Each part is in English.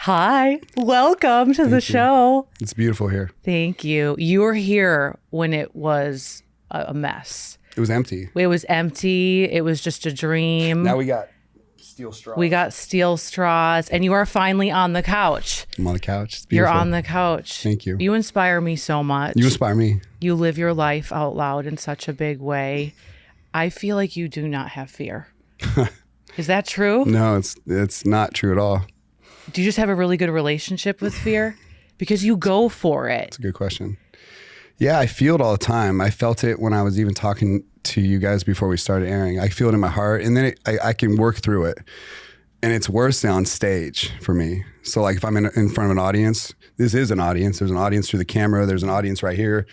Hi, welcome to the show. It's beautiful here. Thank you. You were here when it was a mess. It was empty. It was empty. It was just a dream. Now we got steel straws. We got steel straws, and you are finally on the couch. I'm on the couch. It's You're beautiful. on the couch. Thank you. You inspire me so much. You inspire me. You live your life out loud in such a big way. I feel like you do not have fear. Is that true? No, it's not true at all. Do you just have a really good relationship with fear? Because you go for it. It's a good question. Yeah, I feel it all the time. I felt it when I was even talking to you guys before we started airing. I feel it in my heart, and then I can work through it. And it's worse on stage for me. So like if I'm in front of an audience, this is an audience. There's an audience through the camera. There's an audience right here.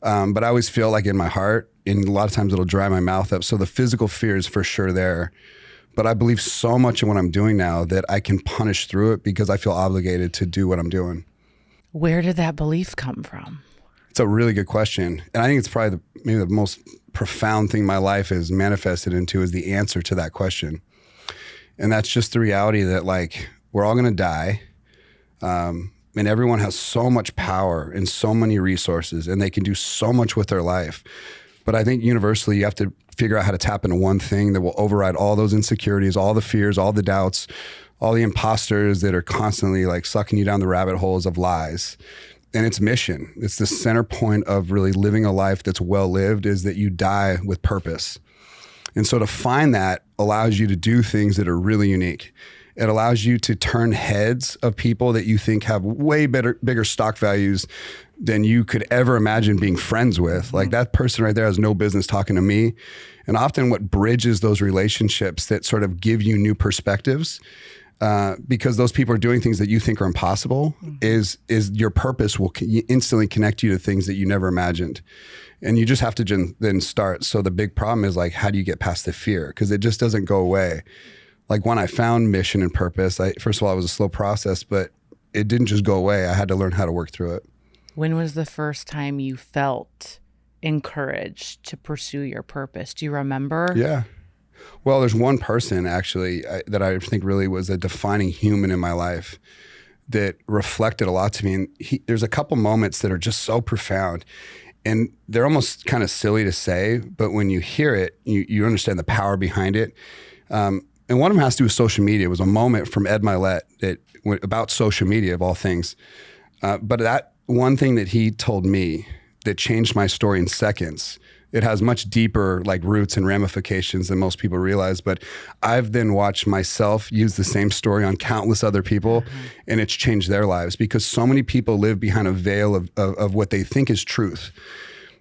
But I always feel like in my heart, and a lot of times it'll dry my mouth up. So the physical fear is for sure there. But I believe so much in what I'm doing now that I can punish through it because I feel obligated to do what I'm doing. Where did that belief come from? It's a really good question. And I think it's probably maybe the most profound thing my life is manifested into is the answer to that question. And that's just the reality that like, we're all going to die. And everyone has so much power and so many resources and they can do so much with their life. But I think universally you have to figure out how to tap into one thing that will override all those insecurities, all the fears, all the doubts, all the imposters that are constantly like sucking you down the rabbit holes of lies. And it's mission. It's the center point of really living a life that's well lived is that you die with purpose. And so to find that allows you to do things that are really unique. It allows you to turn heads of people that you think have way bigger stock values than you could ever imagine being friends with. Like that person right there has no business talking to me. And often what bridges those relationships that sort of give you new perspectives, because those people are doing things that you think are impossible, is your purpose will instantly connect you to things that you never imagined. And you just have to then start. So the big problem is like, how do you get past the fear? Because it just doesn't go away. Like when I found mission and purpose, first of all, it was a slow process, but it didn't just go away. I had to learn how to work through it. When was the first time you felt encouraged to pursue your purpose? Do you remember? Yeah. Well, there's one person actually that I think really was a defining human in my life that reflected a lot to me. And there's a couple moments that are just so profound. And they're almost kind of silly to say, but when you hear it, you understand the power behind it. And one of them has to do with social media. It was a moment from Ed Mylett about social media of all things. But that one thing that he told me that changed my story in seconds, it has much deeper like roots and ramifications than most people realize. But I've then watched myself use the same story on countless other people, and it's changed their lives because so many people live behind a veil of what they think is truth.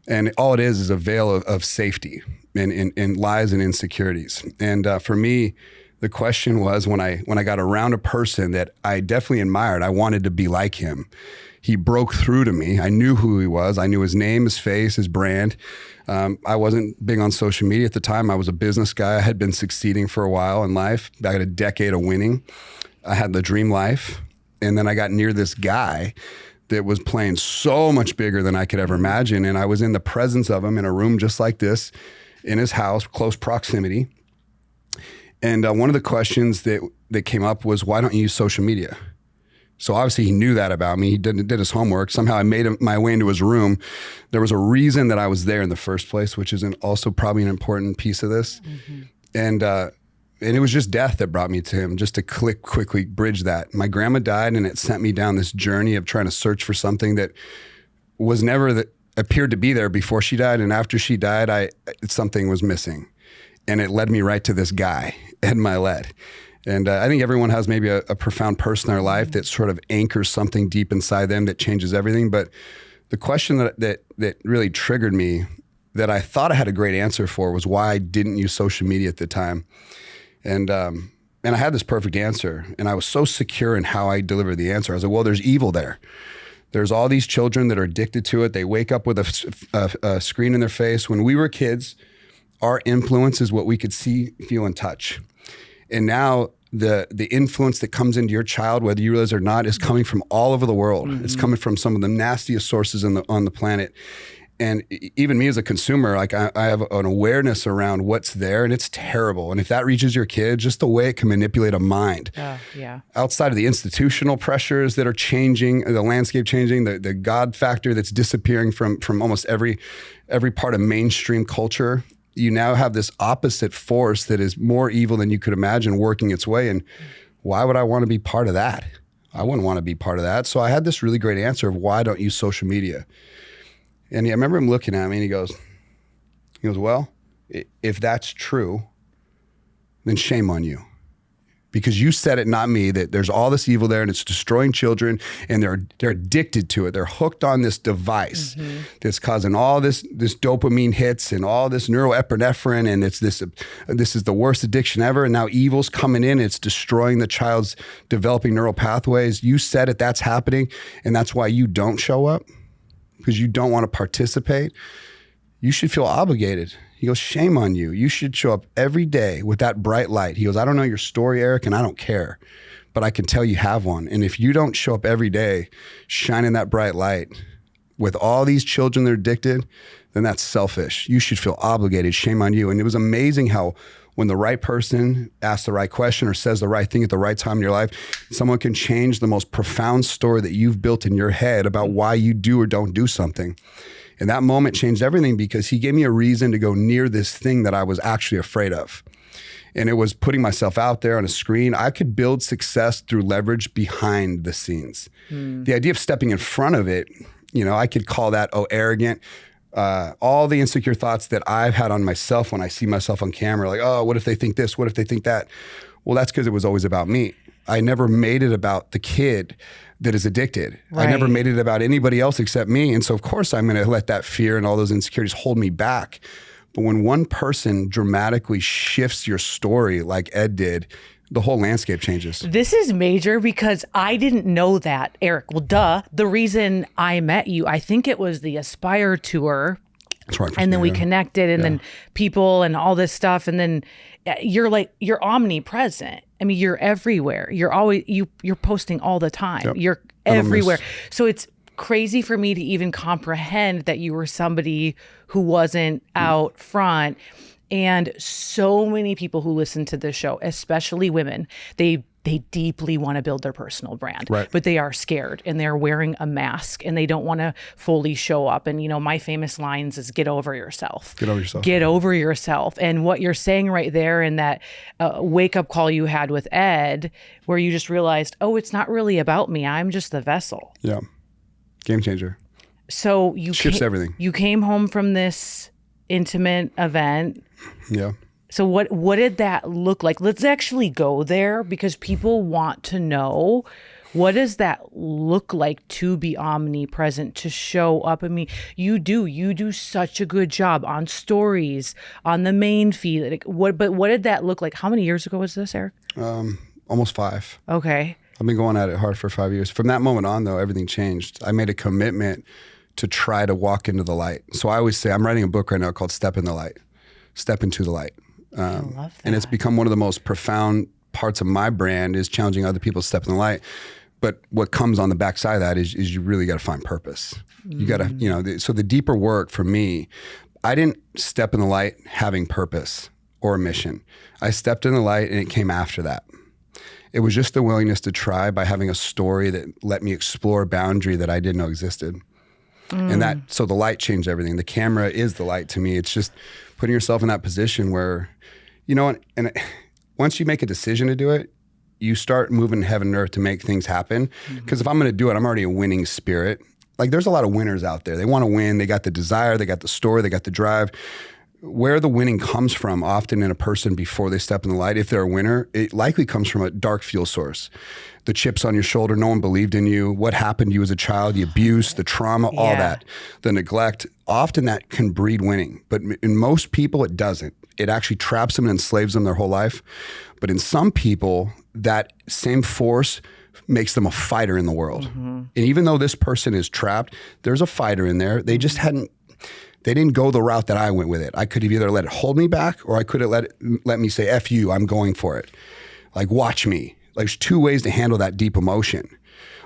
And all it is a veil of safety and lies and insecurities. And for me, the question was when I got around a person that I definitely admired, I wanted to be like him. He broke through to me. I knew who he was. I knew his name, his face, his brand. I wasn't big on social media at the time. I was a business guy. I had been succeeding for a while in life. I had a decade of winning. I had the dream life. And then I got near this guy that was playing so much bigger than I could ever imagine. And I was in the presence of him in a room just like this, in his house, close proximity. And one of the questions that came up was, why don't you use social media? So obviously he knew that about me. He did his homework. Somehow I made my way into his room. There was a reason that I was there in the first place, which is also probably an important piece of this. And it was just death that brought me to him, just to quickly bridge that. My grandma died, and it sent me down this journey of trying to search for something that was never that appeared to be there before she died. And after she died, something was missing. And it led me right to this guy, Ed Mylett. And I think everyone has maybe a profound person in their life that sort of anchors something deep inside them that changes everything. But the question that really triggered me, that I thought I had a great answer for, was why I didn't use social media at the time. And I had this perfect answer, and I was so secure in how I delivered the answer. I was like, well, there's evil there. There's all these children that are addicted to it. They wake up with a screen in their face. When we were kids, our influence is what we could see, feel, and touch. And now the influence that comes into your child, whether you realize it or not, is coming from all over the world. It's coming from some of the nastiest sources on the planet. And even me as a consumer, like I have an awareness around what's there, and it's terrible. And if that reaches your kid, just the way it can manipulate a mind. Yeah. Outside of the institutional pressures that are changing, the landscape changing, the God factor that's disappearing from almost every part of mainstream culture, you now have this opposite force that is more evil than you could imagine working its way. And why would I want to be part of that? I wouldn't want to be part of that. So I had this really great answer of why I don't use social media. And I remember him looking at me and he goes, well, if that's true, then shame on you. Because you said it, not me, that there's all this evil there and it's destroying children and they're addicted to it. They're hooked on this device that's causing all this dopamine hits and all this neuroepinephrine, and this is the worst addiction ever. And now evil's coming in, it's destroying the child's developing neural pathways. You said it, that's happening, and that's why you don't show up, because you don't want to participate. You should feel obligated. He goes, shame on you. You should show up every day with that bright light. He goes, I don't know your story, Eric, and I don't care, but I can tell you have one. And if you don't show up every day shining that bright light with all these children that are addicted, then that's selfish. You should feel obligated. Shame on you. And it was amazing how when the right person asks the right question or says the right thing at the right time in your life, someone can change the most profound story that you've built in your head about why you do or don't do something. And that moment changed everything, because he gave me a reason to go near this thing that I was actually afraid of. And it was putting myself out there on a screen. I could build success through leverage behind the scenes. The idea of stepping in front of it, I could call that, arrogant. All the insecure thoughts that I've had on myself when I see myself on camera, like, oh, what if they think this? What if they think that? Well, that's because it was always about me. I never made it about the kid that is addicted. Right. I never made it about anybody else except me. And so of course I'm going to let that fear and all those insecurities hold me back. But when one person dramatically shifts your story like Ed did, the whole landscape changes. This is major, because I didn't know that, Eric. Well, duh. The reason I met you, I think it was the Aspire tour. That's right. And then we connected, and then people and all this stuff. And then you're omnipresent. I mean, you're everywhere. You're always, you're posting all the time. Yep. You're everywhere. So it's crazy for me to even comprehend that you were somebody who wasn't out front. And so many people who listen to this show, especially women, they deeply want to build their personal brand, but they are scared and they're wearing a mask and they don't want to fully show up. And, my famous lines is get over yourself. Get over yourself. Get over yourself. And what you're saying right there in that wake up call you had with Ed, where you just realized, oh, it's not really about me. I'm just the vessel. Yeah. Game changer. So you shifts everything. You came home from this intimate event. Yeah. So what did that look like? Let's actually go there, because people want to know, what does that look like to be omnipresent, to show up? I mean, you do such a good job on stories, on the main feed. But what did that look like? How many years ago was this, Eric? Almost 5. Okay. I've been going at it hard for 5 years. From that moment on, though, everything changed. I made a commitment to try to walk into the light. So I always say, I'm writing a book right now called Step in the Light. Step into the light. I love that. And it's become one of the most profound parts of my brand, is challenging other people to step in the light. But what comes on the backside of that is you really got to find purpose. You got to, so the deeper work for me, I didn't step in the light having purpose or a mission. I stepped in the light and it came after that. It was just the willingness to try by having a story that let me explore a boundary that I didn't know existed. And so the light changed everything. The camera is the light to me. It's just putting yourself in that position where, and once you make a decision to do it, you start moving heaven and earth to make things happen. Because if I'm going to do it, I'm already a winning spirit. Like, there's a lot of winners out there. They want to win. They got the desire. They got the story. They got the drive. Where the winning comes from often in a person before they step in the light, if they're a winner, it likely comes from a dark fuel source. The chips on your shoulder, no one believed in you, what happened to you as a child, the abuse, the trauma, all that, the neglect, often that can breed winning. But in most people, it doesn't. It actually traps them and enslaves them their whole life. But in some people, that same force makes them a fighter in the world. And even though this person is trapped, there's a fighter in there. They just they didn't go the route that I went with it. I could have either let it hold me back, or I could have let me say, F you, I'm going for it. Like, watch me. Like, there's 2 ways to handle that deep emotion.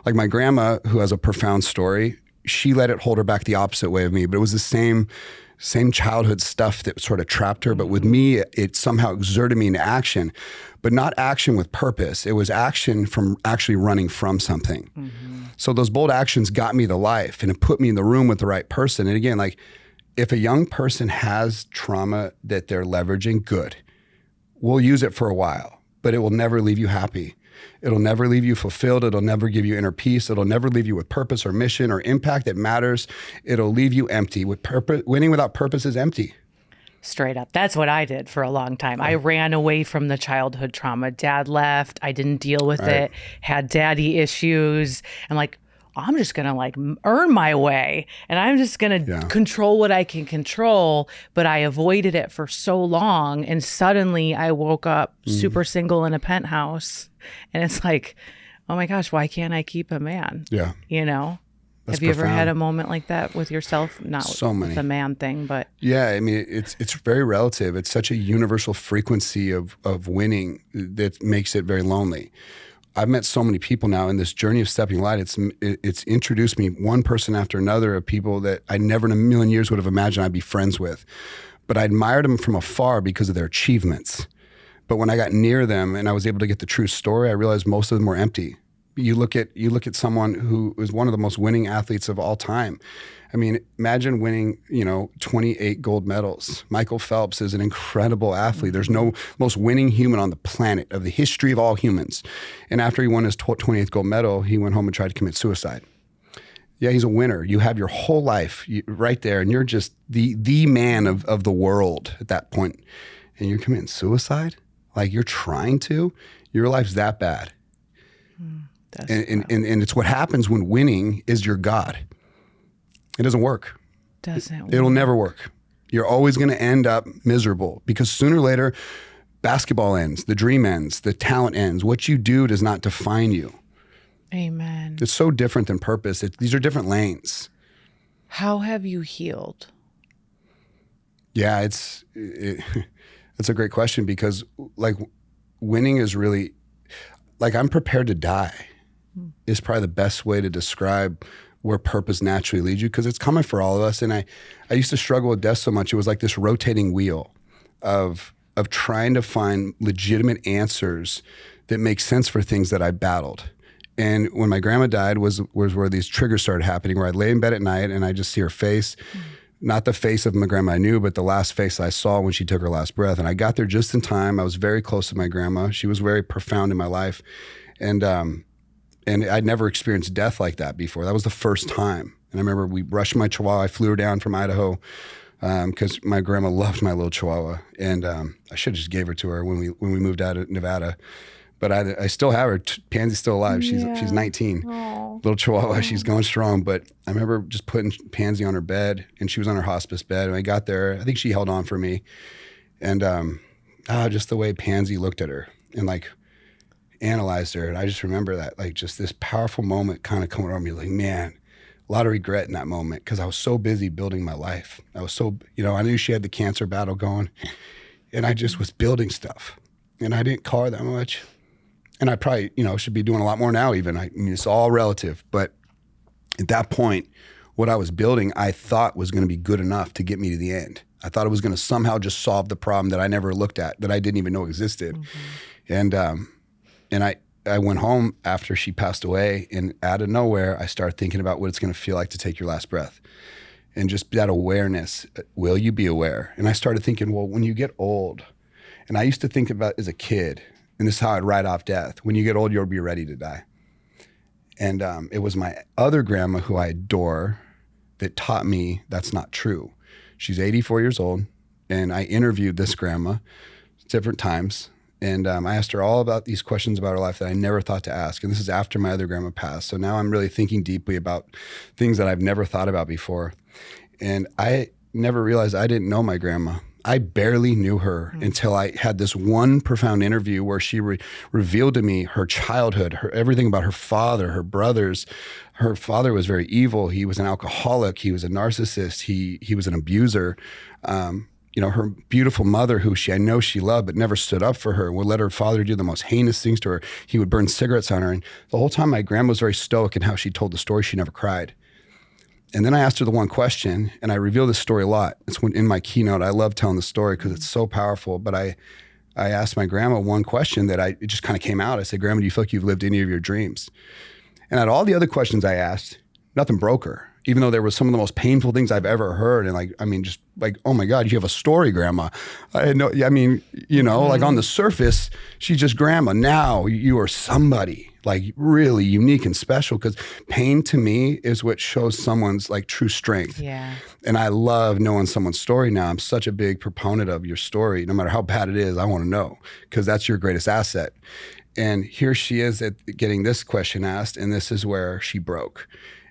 Like my grandma, who has a profound story, she let it hold her back the opposite way of me, but it was the same childhood stuff that sort of trapped her. But with me, it somehow exerted me into action, but not action with purpose. It was action from actually running from something. So those bold actions got me to life, and it put me in the room with the right person. And again, like, if a young person has trauma that they're leveraging, good. We'll use it for a while, but it will never leave you happy. It'll never leave you fulfilled. It'll never give you inner peace. It'll never leave you with purpose or mission or impact that matters. It'll leave you empty. With purpose, winning without purpose is empty. Straight up. That's what I did for a long time. I ran away from the childhood trauma. Dad left. I didn't deal with it. Had daddy issues. And like, I'm just going to like earn my way, and I'm just going to control what I can control. But I avoided it for so long. And suddenly I woke up super single in a penthouse, and it's like, oh my gosh, why can't I keep a man? Yeah. You know, have you ever had a moment like that with yourself? Not so many. The man thing, but. Yeah. I mean, it's very relative. It's such a universal frequency of winning that makes it very lonely. I've met so many people now in this journey of stepping light. It's introduced me one person after another of people that I never in a million years would have imagined I'd be friends with. But I admired them from afar because of their achievements. But when I got near them and I was able to get the true story, I realized most of them were empty. You look at someone who is one of the most winning athletes of all time. I mean, imagine winning, 28 gold medals. Michael Phelps is an incredible athlete. There's no most winning human on the planet of the history of all humans. And after he won his 28th gold medal, he went home and tried to commit suicide. Yeah, he's a winner. You have your whole life right there, and you're just the man of the world at that point. And you're committing suicide? Like, you're trying to? Your life's that bad. And it's what happens when winning is your God. It doesn't work. It'll never work. You're always going to end up miserable, because sooner or later, basketball ends, the dream ends, the talent ends. What you do does not define you. Amen. It's so different than purpose. These are different lanes. How have you healed? Yeah, it's a great question, because like, winning is really, like, I'm prepared to die is probably the best way to describe where purpose naturally leads you, because it's coming for all of us. And I used to struggle with death so much. It was like this rotating wheel of trying to find legitimate answers that make sense for things that I battled. And when my grandma died was where these triggers started happening, where I'd lay in bed at night and I just see her face, not the face of my grandma I knew, but the last face I saw when she took her last breath. And I got there just in time. I was very close to my grandma. She was very profound in my life. And I'd never experienced death like that before. That was the first time. And I remember we rushed my chihuahua. I flew her down from Idaho because my grandma loved my little chihuahua. And I should have just gave her to her when we moved out of Nevada. But I still have her. Pansy's still alive. She's 19. Aww. Little chihuahua. She's going strong. But I remember just putting Pansy on her bed, and she was on her hospice bed. And I got there. I think she held on for me. And just the way Pansy looked at her and like analyzed her. And I just remember that, like, just this powerful moment kind of coming on me, like, man, a lot of regret in that moment, because I was so busy building my life. I was so, I knew she had the cancer battle going, and I just was building stuff. And I didn't call her that much. And I probably, should be doing a lot more now even. I mean, it's all relative. But at that point, what I was building, I thought was going to be good enough to get me to the end. I thought it was going to somehow just solve the problem that I never looked at, that I didn't even know existed. Mm-hmm. And I went home after she passed away, and out of nowhere, I started thinking about what it's going to feel like to take your last breath. And just that awareness, will you be aware? And I started thinking, well, when you get old, and I used to think about as a kid, and this is how I'd write off death. When you get old, you'll be ready to die. And it was my other grandma, who I adore, that taught me that's not true. She's 84 years old, and I interviewed this grandma different times. And I asked her all about these questions about her life that I never thought to ask. And this is after my other grandma passed. So now I'm really thinking deeply about things that I've never thought about before. And I never realized I didn't know my grandma. I barely knew her until I had this one profound interview where she revealed to me her childhood, everything about her father, her brothers. Her father was very evil. He was an alcoholic. He was a narcissist. He was an abuser. Her beautiful mother, who I know she loved, but never stood up for her, would let her father do the most heinous things to her. He would burn cigarettes on her. And the whole time, my grandma was very stoic in how she told the story. She never cried. And then I asked her the one question, and I reveal this story a lot. It's in my keynote. I love telling the story because it's so powerful. But I asked my grandma one question that it just kind of came out. I said, Grandma, do you feel like you've lived any of your dreams? And out of all the other questions I asked, nothing broke her, even though there was some of the most painful things I've ever heard. And just like, oh my God, you have a story, Grandma. I had like on the surface, she's just Grandma. Now you are somebody like really unique and special, because pain to me is what shows someone's like true strength. Yeah. And I love knowing someone's story now. I'm such a big proponent of your story. No matter how bad it is, I want to know, because that's your greatest asset. And here she is getting this question asked, and this is where she broke.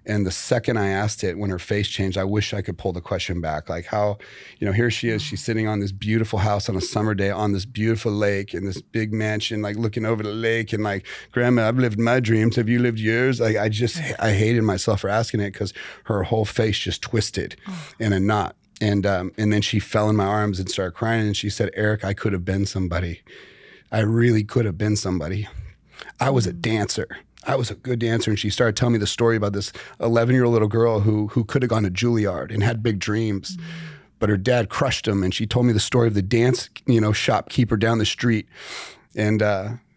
And the second I asked it, when her face changed, I wish I could pull the question back. Like how, here she is, she's sitting on this beautiful house on a summer day on this beautiful lake in this big mansion, like looking over the lake, and like, Grandma, I've lived my dreams. Have you lived yours? Like I hated myself for asking it, because her whole face just twisted in a knot. And then she fell in my arms and started crying. And she said, Erik, I could have been somebody. I really could have been somebody. I was a dancer. I was a good dancer. And she started telling me the story about this 11-year-old little girl who could have gone to Juilliard and had big dreams, but her dad crushed him. And she told me the story of the dance, shopkeeper down the street, and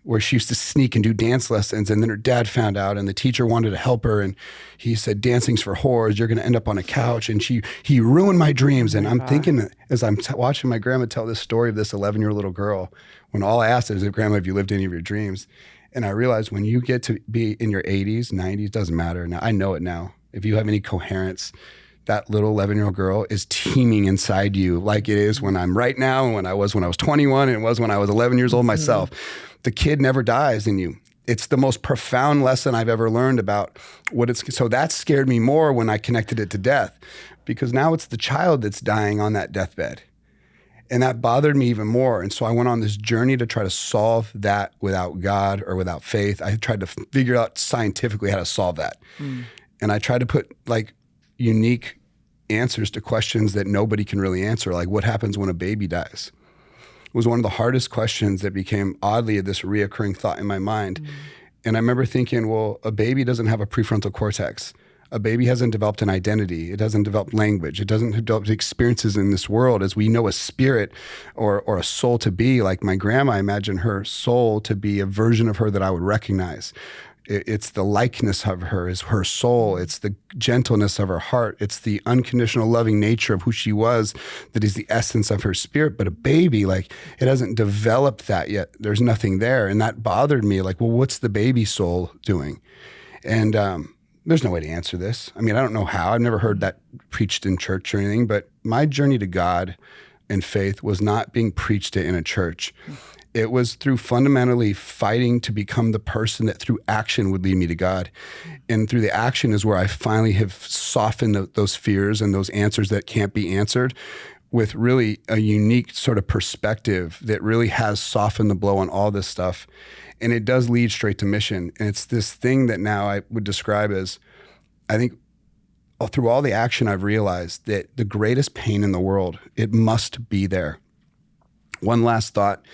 where she used to sneak and do dance lessons. And then her dad found out, and the teacher wanted to help her. And he said, dancing's for whores. You're going to end up on a couch. And he ruined my dreams. And I'm thinking, as I'm watching my grandma tell this story of this 11-year-old little girl, when all I asked her is, Grandma, have you lived any of your dreams? And I realized when you get to be in your 80s, 90s, doesn't matter. Now I know it now. If you have any coherence, that little 11-year-old girl is teeming inside you, like it is when I'm right now, and when I was 21, and it was when I was 11 years old myself. The kid never dies in you. It's the most profound lesson I've ever learned about what it's. So that scared me more when I connected it to death, because now it's the child that's dying on that deathbed. And that bothered me even more. And so I went on this journey to try to solve that without God or without faith. I tried to figure out scientifically how to solve that. And I tried to put like unique answers to questions that nobody can really answer. Like, what happens when a baby dies? It was one of the hardest questions that became oddly this reoccurring thought in my mind. And I remember thinking, well, a baby doesn't have a prefrontal cortex. A baby hasn't developed an identity. It doesn't develop language. It doesn't develop experiences in this world as we know a spirit or a soul to be. Like my grandma, I imagine her soul to be a version of her that I would recognize. It's the likeness of her, is her soul. It's the gentleness of her heart. It's the unconditional loving nature of who she was that is the essence of her spirit. But a baby, like, it hasn't developed that yet. There's nothing there. And that bothered me. Like, well, what's the baby soul doing? And there's no way to answer this. I mean, I don't know how. I've never heard that preached in church or anything, but my journey to God and faith was not being preached in a church. It was through fundamentally fighting to become the person that through action would lead me to God. And through the action is where I finally have softened those fears and those answers that can't be answered with really a unique sort of perspective that really has softened the blow on all this stuff. And it does lead straight to mission. And it's this thing that now I would describe as, I think through all the action, I've realized that the greatest pain in the world, it must be there. One last thought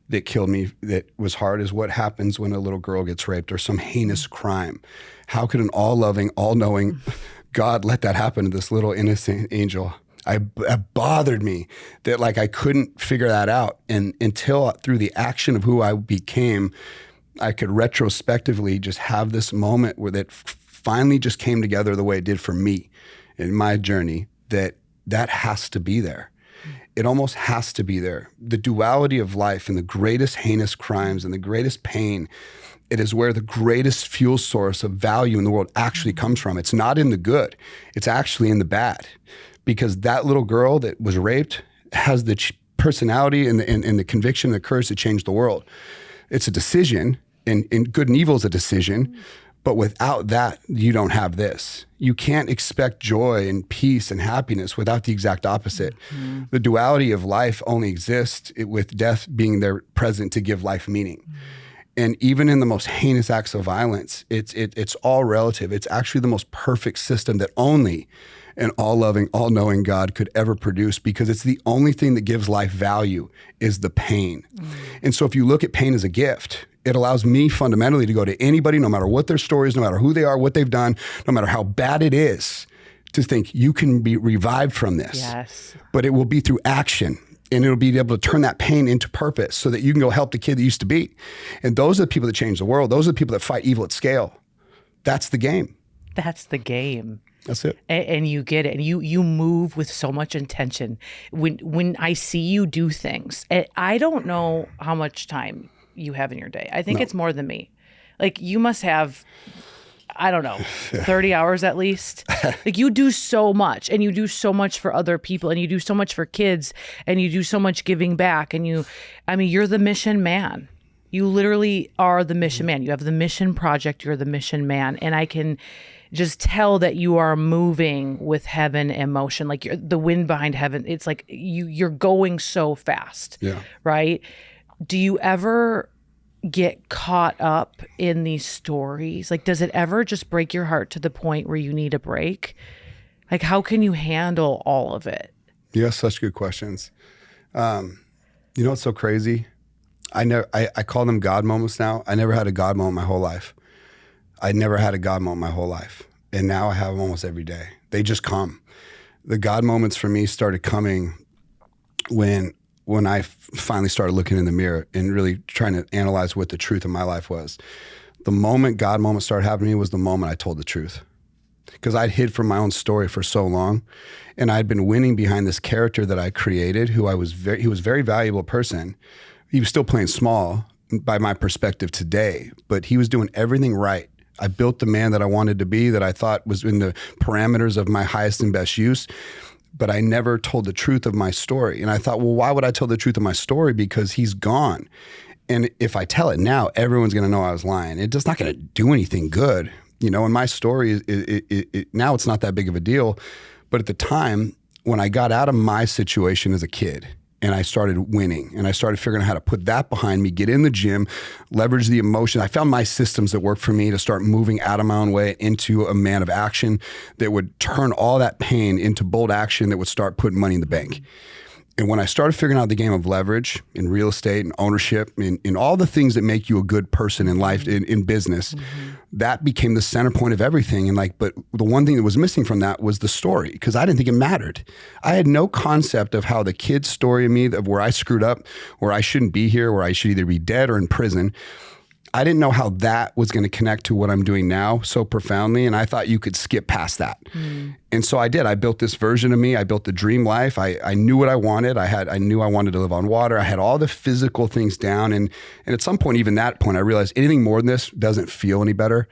that killed me that was hard is what happens when a little girl gets raped or some heinous crime. How could an all-loving, all-knowing God let that happen to this little innocent angel? It bothered me that like I couldn't figure that out, and until through the action of who I became, I could retrospectively just have this moment where that finally just came together the way it did for me in my journey, that has to be there. It almost has to be there. The duality of life and the greatest heinous crimes and the greatest pain, it is where the greatest fuel source of value in the world actually comes from. It's not in the good. It's actually in the bad. Because that little girl that was raped has the personality and the conviction and the courage to change the world. It's a decision, and good and evil is a decision, but without that, you don't have this. You can't expect joy and peace and happiness without the exact opposite. The duality of life only exists with death being there present to give life meaning. And even in the most heinous acts of violence, it's all relative. It's actually the most perfect system that only an all-loving, all-knowing God could ever produce, because it's the only thing that gives life value is the pain. And so if you look at pain as a gift, it allows me fundamentally to go to anybody, no matter what their story is, no matter who they are, what they've done, no matter how bad it is, to think you can be revived from this. Yes. But it will be through action. And it'll be able to turn that pain into purpose so that you can go help the kid that used to be. And those are the people that change the world. Those are the people that fight evil at scale. That's the game. That's the game. That's it. And you get it. And you move with so much intention. When I see you do things, I don't know how much time you have in your day. I think it's more than me. Like you must have, I don't know, 30 hours at least. Like you do so much, and you do so much for other people, and you do so much for kids, and you do so much giving back. And you're the mission man. You literally are the mission man. You have the mission project. You're the mission man. And I can just tell that you are moving with heaven in motion. Like you're the wind behind heaven. It's like you're going so fast. Yeah. Right? Do you ever get caught up in these stories? Like, does it ever just break your heart to the point where you need a break? Like, how can you handle all of it? Yeah, such good questions. You know what's so crazy? I call them God moments now. I never had a God moment my whole life. I never had a God moment my whole life. And now I have them almost every day. They just come. The God moments for me started coming when I finally started looking in the mirror and really trying to analyze what the truth of my life was. The moment God moment started happening to me was the moment I told the truth. Because I'd hid from my own story for so long, and I'd been winning behind this character that I created, he was a very valuable person. He was still playing small by my perspective today, but he was doing everything right. I built the man that I wanted to be, that I thought was in the parameters of my highest and best use. But I never told the truth of my story. And I thought, well, why would I tell the truth of my story? Because he's gone. And if I tell it now, everyone's going to know I was lying. It's just not going to do anything good. You know, and my story, now it's not that big of a deal. But at the time, when I got out of my situation as a kid, and I started winning, and I started figuring out how to put that behind me, get in the gym, leverage the emotion. I found my systems that worked for me to start moving out of my own way into a man of action that would turn all that pain into bold action that would start putting money in the bank. And when I started figuring out the game of leverage in real estate and ownership, in all the things that make you a good person in life, in business, that became the center point of everything. And but the one thing that was missing from that was the story, because I didn't think it mattered. I had no concept of how the kid's story of me, of where I screwed up, where I shouldn't be here, where I should either be dead or in prison. I didn't know how that was going to connect to what I'm doing now so profoundly. And I thought you could skip past that. And so I did. I built this version of me. I built the dream life. I knew what I wanted. I knew I wanted to live on water. I had all the physical things down. And at some point, even that point, I realized anything more than this doesn't feel any better,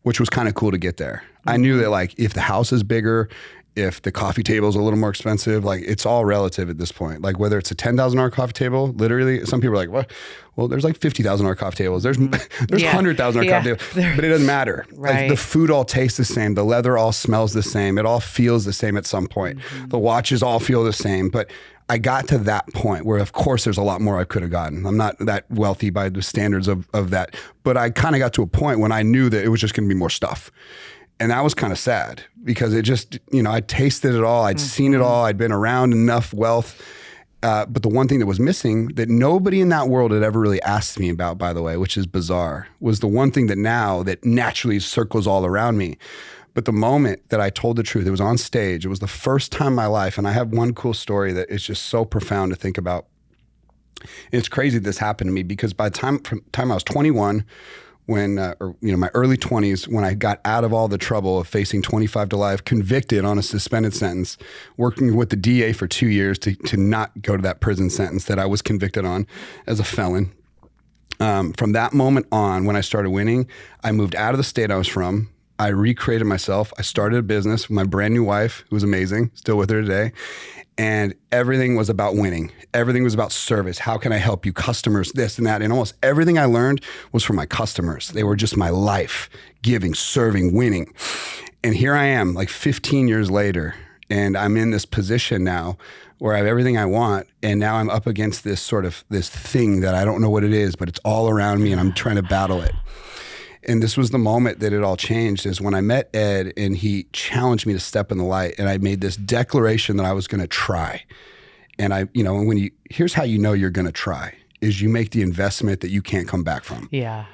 which was kind of cool to get there. I knew that if the house is bigger, if the coffee table is a little more expensive, it's all relative at this point. Whether it's a $10,000 coffee table, literally, some people are like, what? Well, there's $50,000 coffee tables. There's $100,000 coffee tables, but it doesn't matter. Right. The food all tastes the same. The leather all smells the same. It all feels the same at some point. The watches all feel the same. But I got to that point where, of course, there's a lot more I could have gotten. I'm not that wealthy by the standards of that. But I kind of got to a point when I knew that it was just going to be more stuff. And that was kind of sad, because it just, I tasted it all. I'd seen it all. I'd been around enough wealth. But the one thing that was missing that nobody in that world had ever really asked me about, by the way, which is bizarre, was the one thing that naturally circles all around me. But the moment that I told the truth, it was on stage. It was the first time in my life. And I have one cool story that is just so profound to think about. And it's crazy this happened to me, because by the time I was 21, my early 20s, when I got out of all the trouble of facing 25 to life, convicted on a suspended sentence, working with the DA for 2 years to not go to that prison sentence that I was convicted on as a felon. From that moment on, when I started winning, I moved out of the state I was from. I recreated myself. I started a business with my brand new wife, who was amazing, still with her today. And everything was about winning. Everything was about service. How can I help you? Customers, this and that. And almost everything I learned was from my customers. They were just my life, giving, serving, winning. And here I am, 15 years later, and I'm in this position now where I have everything I want. And now I'm up against this thing that I don't know what it is, but it's all around me, and I'm trying to battle it. And this was the moment that it all changed, is when I met Ed, and he challenged me to step in the light. And I made this declaration that I was going to try. And here's how you know you're going to try, is you make the investment that you can't come back from. Yeah.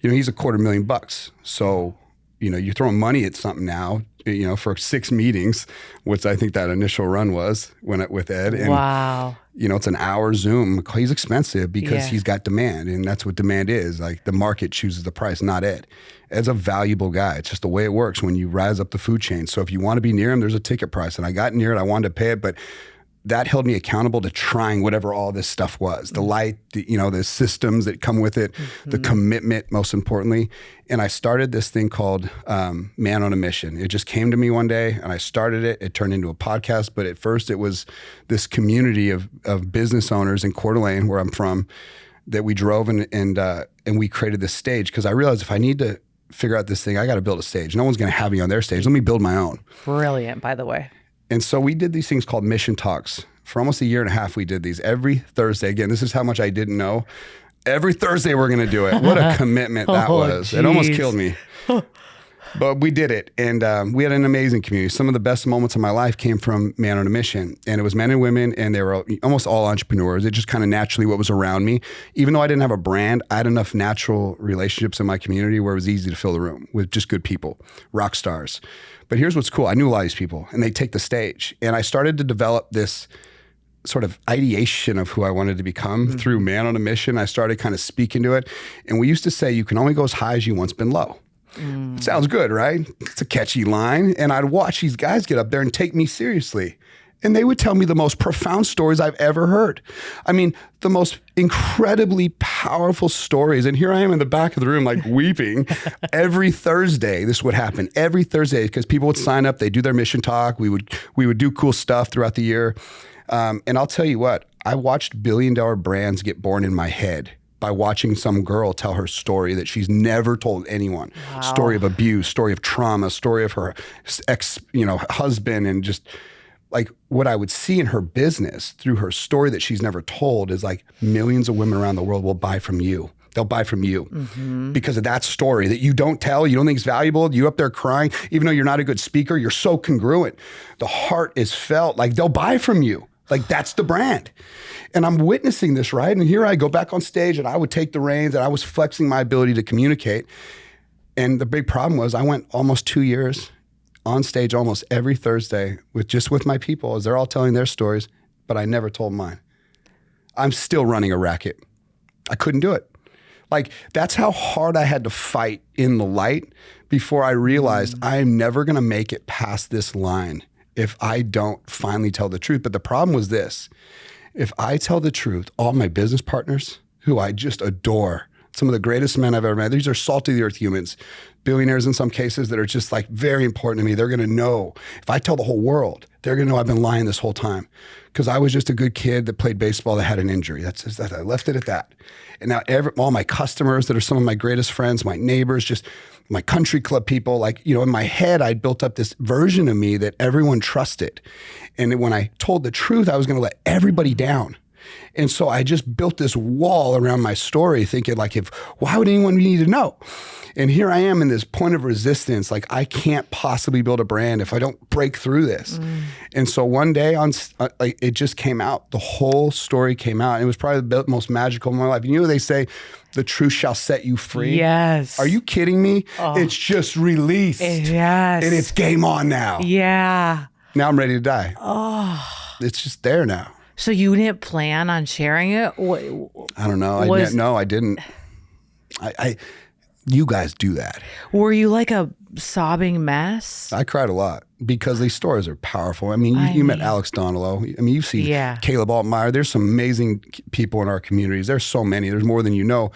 He's $250,000. So, you're throwing money at something now, for 6 meetings, which I think that initial run was with Ed. And, wow. It's an hour Zoom. He's expensive because he's got demand, and that's what demand is. Like, the market chooses the price, not Ed. Ed's a valuable guy. It's just the way it works when you rise up the food chain. So if you want to be near him, there's a ticket price. And I got near it. I wanted to pay it, but that held me accountable to trying whatever all this stuff was. The light, the systems that come with it, the commitment, most importantly. And I started this thing called Man on a Mission. It just came to me one day, and I started it. It turned into a podcast, but at first it was this community of business owners in Coeur d'Alene, where I'm from, that we drove and we created this stage, because I realized if I need to figure out this thing, I got to build a stage. No one's going to have me on their stage. Let me build my own. Brilliant, by the way. And so we did these things called Mission Talks. For almost a year and a half, we did these every Thursday. Again, this is how much I didn't know. Every Thursday, we're going to do it. What a commitment that was. Geez. It almost killed me. But we did it. And we had an amazing community. Some of the best moments of my life came from Man on a Mission. And it was men and women, and they were almost all entrepreneurs. It just kind of naturally what was around me. Even though I didn't have a brand, I had enough natural relationships in my community where it was easy to fill the room with just good people, rock stars. But here's what's cool. I knew a lot of these people, and they take the stage. And I started to develop this sort of ideation of who I wanted to become through Man on a Mission. I started kind of speaking to it. And we used to say, you can only go as high as you once been low. It sounds good, right? It's a catchy line. And I'd watch these guys get up there and take me seriously. And they would tell me the most profound stories I've ever heard. I mean, the most incredibly powerful stories. And here I am in the back of the room, like weeping. Every Thursday, this would happen. Every Thursday, because people would sign up. They do their mission talk. We would do cool stuff throughout the year. And I'll tell you what, I watched billion-dollar brands get born in my head by watching some girl tell her story that she's never told anyone. Wow. Story of abuse, story of trauma, story of her husband, and just like what I would see in her business through her story that she's never told is like millions of women around the world will buy from you. They'll buy from you because of that story that you don't tell, you don't think is valuable. You up there crying, even though you're not a good speaker, you're so congruent. The heart is felt, like they'll buy from you. Like that's the brand. And I'm witnessing this, right? And here I go back on stage and I would take the reins and I was flexing my ability to communicate. And the big problem was I went almost 2 years on stage almost every Thursday with my people as they're all telling their stories, but I never told mine. I'm still running a racket. I couldn't do it. Like that's how hard I had to fight in the light before I realized I'm never going to make it past this line if I don't finally tell the truth. But the problem was this: if I tell the truth, all my business partners, who I just adore, some of the greatest men I've ever met, these are salt of the earth humans, billionaires in some cases that are just like very important to me. They're going to know, if I tell the whole world, they're going to know I've been lying this whole time because I was just a good kid that played baseball that had an injury. That's just that. I left it at that. And now all my customers that are some of my greatest friends, my neighbors, just my country club people, like, in my head, I built up this version of me that everyone trusted. And when I told the truth, I was going to let everybody down. And so I just built this wall around my story thinking like, why would anyone need to know? And here I am in this point of resistance. Like I can't possibly build a brand if I don't break through this. And so one day it just came out. The whole story came out. And it was probably the most magical of my life. They say the truth shall set you free. Yes. Are you kidding me? Oh. It's just released. Yes. And it's game on now. Yeah. Now I'm ready to die. Oh. It's just there now. So you didn't plan on sharing it? I don't know. No, I didn't. You guys do that. Were you like a sobbing mess? I cried a lot because these stories are powerful. I mean, you met Alex Donalow. I mean, you see Caleb Altmaier. There's some amazing people in our communities. There's so many. There's more than you know.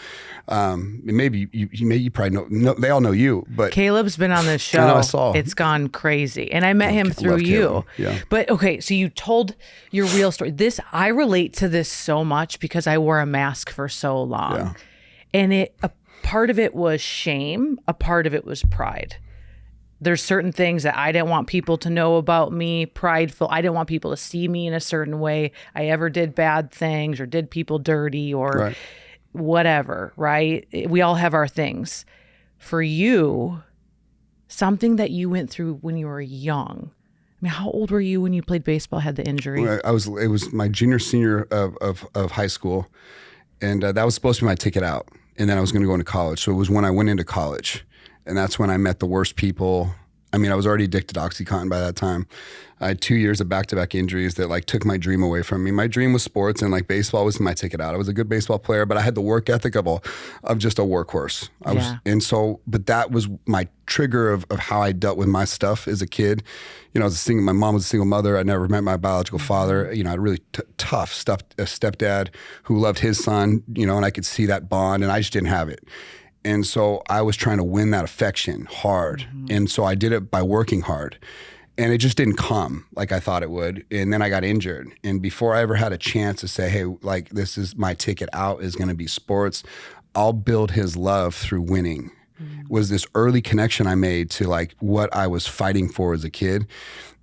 Maybe you probably know. They all know you. But Caleb's been on this show. I know, I saw. It's gone crazy, and I met him through you. Yeah. But okay, so you told your real story. I relate to this so much because I wore a mask for so long, and a part of it was shame. A part of it was pride. There's certain things that I didn't want people to know about me, prideful. I didn't want people to see me in a certain way. I ever did bad things or did people dirty or whatever, right? We all have our things. For you, something that you went through when you were young. I mean, how old were you when you played baseball, had the injury? It was my senior of high school. And that was supposed to be my ticket out. And then I was going to go into college. So it was when I went into college. And that's when I met the worst people. I mean, I was already addicted to OxyContin by that time. I had 2 years of back-to-back injuries that like took my dream away from me. My dream was sports, and like baseball was my ticket out. I was a good baseball player, but I had the work ethic of just a workhorse. But that was my trigger of how I dealt with my stuff as a kid. You know, my mom was a single mother. I never met my biological father. You know, I had a really tough stepdad who loved his son, you know, and I could see that bond, and I just didn't have it. And so I was trying to win that affection hard. Mm-hmm. And so I did it by working hard. And it just didn't come like I thought it would. And then I got injured. And before I ever had a chance to say, hey, like this is my ticket out is going to be sports, I'll build his love through winning. Mm-hmm. Was this early connection I made to like what I was fighting for as a kid.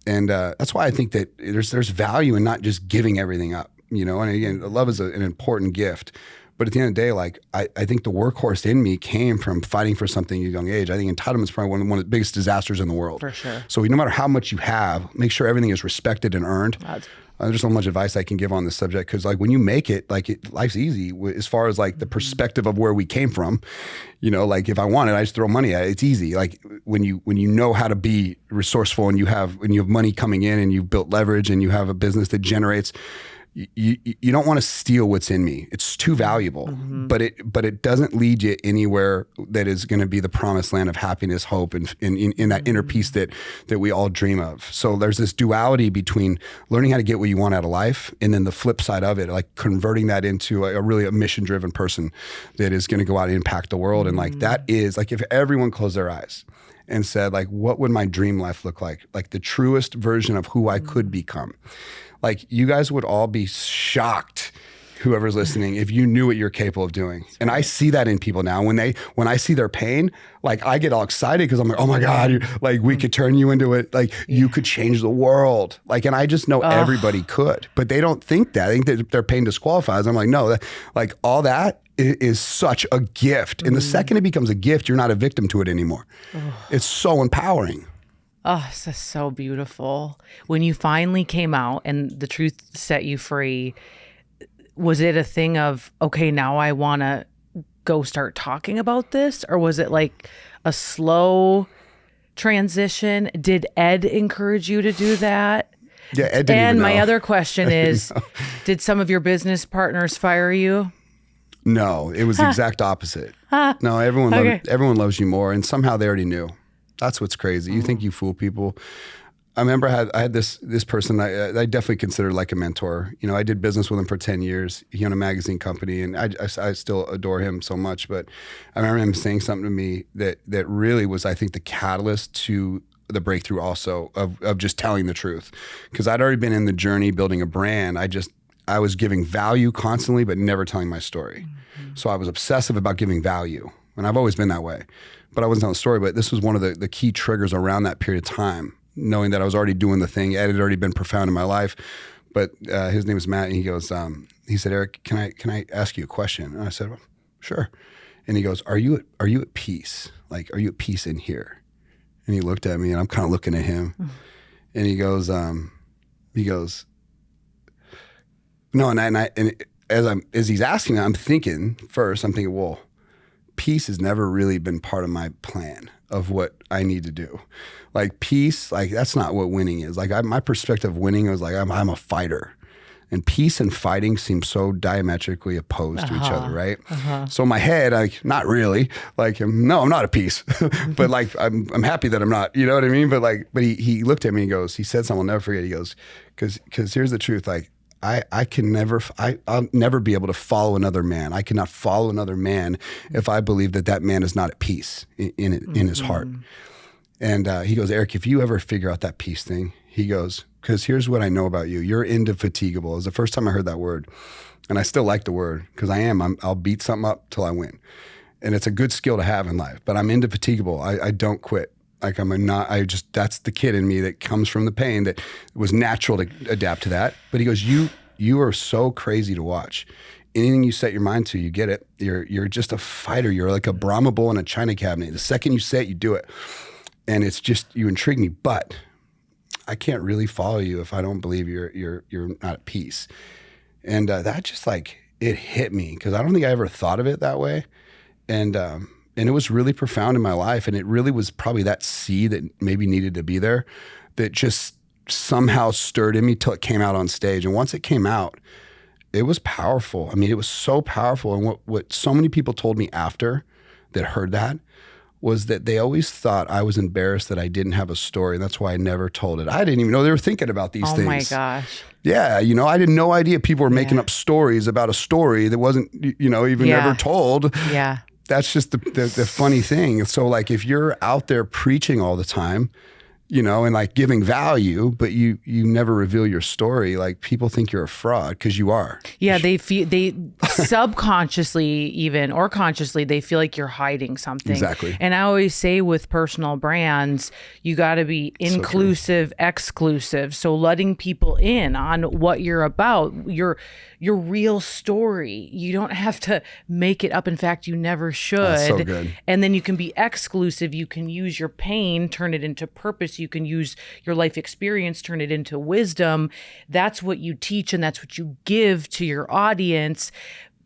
And that's why I think that there's value in not just giving everything up, you know? And again, love is an important gift. But at the end of the day, like I think the workhorse in me came from fighting for something at a young age. I think entitlement is probably one of the biggest disasters in the world. For sure. So no matter how much you have, make sure everything is respected and earned. There's so much advice I can give on this subject because like when you make it, life's easy as far as like the perspective of where we came from. You know, like if I want it, I just throw money at it. It's easy. Like when you know how to be resourceful and you have money coming in and you've built leverage and you have a business that generates. You don't want to steal what's in me. It's too valuable, but it doesn't lead you anywhere that is going to be the promised land of happiness, hope, and in that inner peace that we all dream of. So there's this duality between learning how to get what you want out of life, and then the flip side of it, like converting that into a really mission-driven person that is going to go out and impact the world. And like that is like if everyone closed their eyes and said like, what would my dream life look like? Like the truest version of who I could become. Like you guys would all be shocked, whoever's listening, if you knew what you're capable of doing. And I see that in people now. When I see their pain, like I get all excited because I'm like, oh my God, like we could turn you into it. Like you could change the world. Like, and I just know everybody could, but they don't think that. I think that their pain disqualifies. I'm like, no, like all that is such a gift. And the second it becomes a gift, you're not a victim to it anymore. It's so empowering. Oh, this is so beautiful. When you finally came out and the truth set you free, was it a thing of, okay, now I want to go start talking about this? Or was it like a slow transition? Did Ed encourage you to do that? Yeah, Ed didn't And even my know. other question is, did some of your business partners fire you? No, it was the exact opposite. No, everyone loves you more. And somehow they already knew. That's what's crazy. You think you fool people. I remember I had this person I definitely considered like a mentor. You know, I did business with him for 10 years. He owned a magazine company, and I still adore him so much. But I remember him saying something to me that really was, I think, the catalyst to the breakthrough also of just telling the truth. Because I'd already been in the journey building a brand. I was giving value constantly, but never telling my story. So I was obsessive about giving value. And I've always been that way. But I wasn't telling the story. But this was one of the key triggers around that period of time, knowing that I was already doing the thing. Ed had already been profound in my life. But his name was Matt, and he goes, he said, Eric, can I ask you a question? And I said, well, sure. And he goes, are you at peace? Like, are you at peace in here? And he looked at me, and I'm kind of looking at him. And he goes, no. And as he's asking, I'm thinking, well, peace has never really been part of my plan of what I need to do. Like peace, like that's not what winning is. Like my perspective of winning was like, I'm a fighter, and peace and fighting seem so diametrically opposed to each other. Right. So in my head, like, not really, like, no, I'm not at peace, but like, I'm happy that I'm not, you know what I mean? But he looked at me and he said something I'll never forget. He goes, cause here's the truth. Like, I'll never be able to follow another man. I cannot follow another man if I believe that man is not at peace in his heart. And he goes, Eric, if you ever figure out that peace thing, he goes, because here's what I know about you. You're indefatigable. It was the first time I heard that word. And I still like the word because I'll beat something up till I win. And it's a good skill to have in life, but I'm indefatigable. I don't quit. Like that's the kid in me that comes from the pain that was natural to adapt to that. But he goes, you are so crazy to watch. Anything you set your mind to, you get it. You're just a fighter. You're like a Brahma bull in a china cabinet. The second you say it, you do it. And it's just, you intrigue me, but I can't really follow you if I don't believe you're not at peace. And that just like, it hit me because I don't think I ever thought of it that way. And And it was really profound in my life. And it really was probably that seed that maybe needed to be there that just somehow stirred in me till it came out on stage. And once it came out, it was powerful. I mean, it was so powerful. And what so many people told me after that heard that was that they always thought I was embarrassed that I didn't have a story. And that's why I never told it. I didn't even know they were thinking about these things. Oh my gosh. Yeah. You know, I had no idea people were making up stories about a story that wasn't, you know, even ever told. Yeah. That's just the funny thing. So like if you're out there preaching all the time, you know, and like giving value, but you never reveal your story, like people think you're a fraud because you are. Yeah, they subconsciously even or consciously, they feel like you're hiding something. Exactly. And I always say with personal brands, you got to be inclusive, exclusive. So letting people in on what you're about, your real story. You don't have to make it up. In fact, you never should. That's so good. And then you can be exclusive. You can use your pain, turn it into purpose. You can use your life experience, turn it into wisdom. That's what you teach and that's what you give to your audience.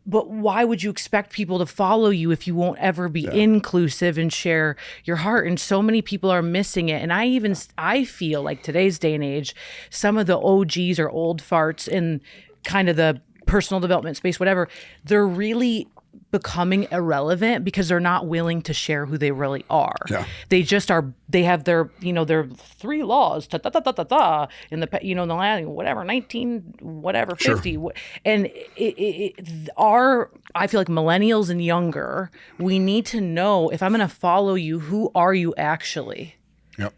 But why would you expect people to follow you if you won't ever be inclusive and share your heart? And so many people are missing it. And I feel like today's day and age, some of the OGs or old farts in kind of the personal development space, whatever, they're really becoming irrelevant because they're not willing to share who they really are. Yeah. They just are, they have their, you know, their 3 laws, in the, you know, in the last, whatever, 19, whatever, 50. Sure. And I feel like millennials and younger, we need to know, if I'm going to follow you, who are you actually? Yep.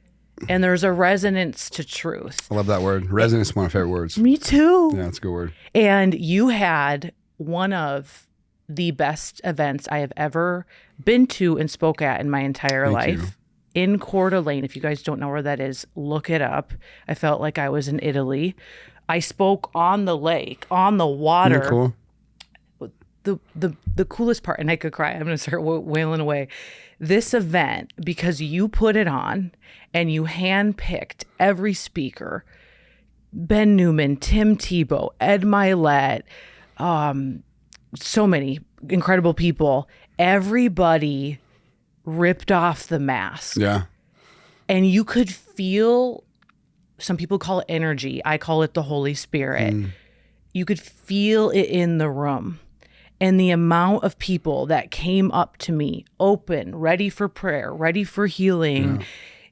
And there's a resonance to truth. I love that word. Resonance is one of my favorite words. Me too. Yeah, it's a good word. And you had one of the best events I have ever been to and spoke at in my entire life. In Coeur d'Alene. If you guys don't know where that is, look it up. I felt like I was in Italy. I spoke on the lake, on the water. Isn't that cool? The coolest part, and I could cry. I'm going to start wailing away. This event, because you put it on and you handpicked every speaker, Ben Newman, Tim Tebow, Ed Mylett, so many incredible people. Everybody ripped off the mask. Yeah. And you could feel, some people call it energy. I call it the Holy Spirit. You could feel it in the room. And the amount of people that came up to me, open, ready for prayer, ready for healing,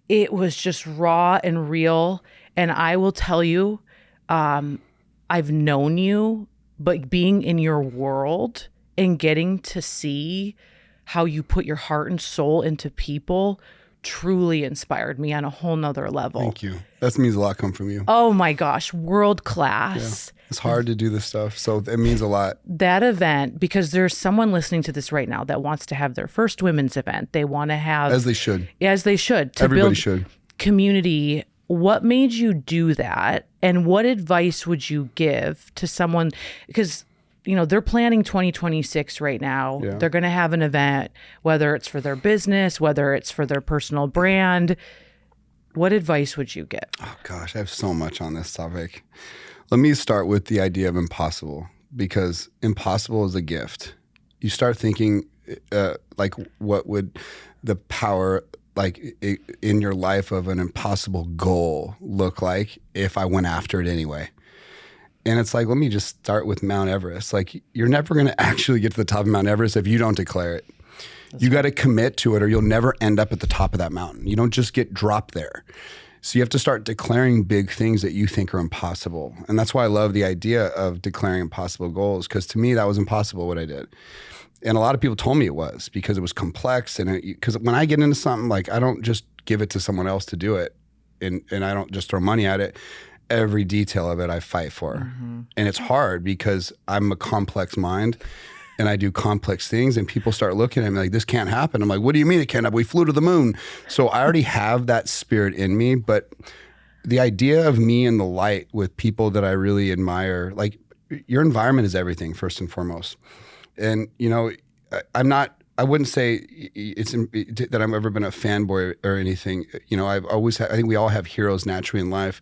it was just raw and real. And I will tell you, I've known you, but being in your world and getting to see how you put your heart and soul into people truly inspired me on a whole nother level. Thank you. That means a lot come from you. Oh my gosh, world class. Yeah. It's hard to do this stuff, so it means a lot. That event, because there's someone listening to this right now that wants to have their first women's event. They want to have... As they should. To Everybody build should. Community. What made you do that? And what advice would you give to someone? Because, you know, they're planning 2026 right now. Yeah. They're going to have an event, whether it's for their business, whether it's for their personal brand. What advice would you give? Oh gosh, I have so much on this topic. Let me start with the idea of impossible, because impossible is a gift. You start thinking like, what would the power in your life of an impossible goal look like if I went after it anyway? And it's like, let me just start with Mount Everest. Like, you're never going to actually get to the top of Mount Everest if you don't declare it. You got to commit to it, or you'll never end up at the top of that mountain. You don't just get dropped there. So you have to start declaring big things that you think are impossible. And that's why I love the idea of declaring impossible goals, because to me, that was impossible what I did. And a lot of people told me it was, because it was complex. And because when I get into something, like, I don't just give it to someone else to do it, and I don't just throw money at it. Every detail of it I fight for. And it's hard because I'm a complex mind and I do complex things, and people start looking at me like, this can't happen. I'm like, what do you mean it can't happen? We flew to the moon. So I already have that spirit in me. But the idea of me in the light with people that I really admire, like, your environment is everything, first and foremost. And, you know, I wouldn't say that I've ever been a fanboy or anything. You know, I think we all have heroes naturally in life.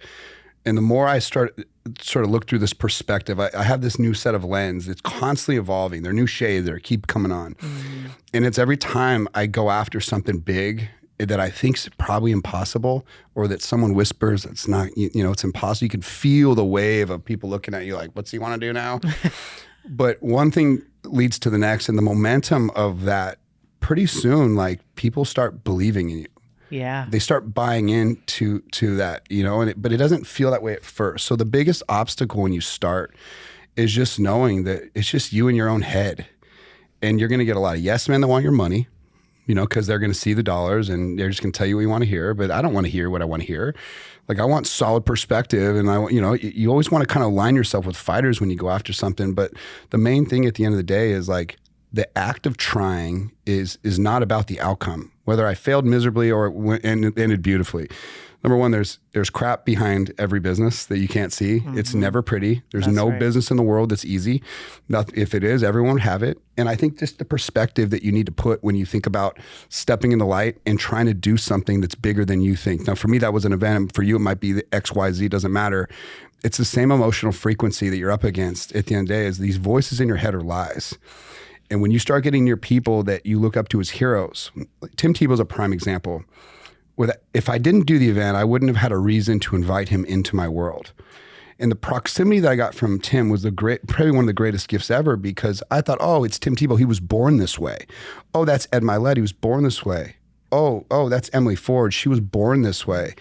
And the more I sort of look through this perspective, I have this new set of lens. It's constantly evolving. There are new shades that keep coming on. Mm-hmm. And it's every time I go after something big that I think's probably impossible, or that someone whispers it's not, it's impossible. You can feel the wave of people looking at you like, what's he want to do now? But one thing leads to the next, and the momentum of that, pretty soon, like, people start believing in you. Yeah. They start buying into that, but it doesn't feel that way at first. So the biggest obstacle when you start is just knowing that it's just you in your own head. And you're going to get a lot of yes men that want your money, because they're going to see the dollars and they're just going to tell you what you want to hear. But I don't want to hear what I want to hear. Like, I want solid perspective, and you always want to kind of align yourself with fighters when you go after something. But the main thing at the end of the day is, like, the act of trying is not about the outcome, whether I failed miserably or it ended beautifully. Number one, there's crap behind every business that you can't see. Mm-hmm. It's never pretty. There's no business in the world that's easy. If it is, everyone would have it. And I think just the perspective that you need to put when you think about stepping in the light and trying to do something that's bigger than you think. Now, for me, that was an event. For you, it might be the XYZ, doesn't matter. It's the same emotional frequency that you're up against at the end of the day. Is these voices in your head are lies. And when you start getting near people that you look up to as heroes, Tim Tebow's a prime example. If I didn't do the event, I wouldn't have had a reason to invite him into my world. And the proximity that I got from Tim was probably one of the greatest gifts ever, because I thought, oh, it's Tim Tebow. He was born this way. Oh, that's Ed Mylett. He was born this way. Oh, that's Emily Ford. She was born this way.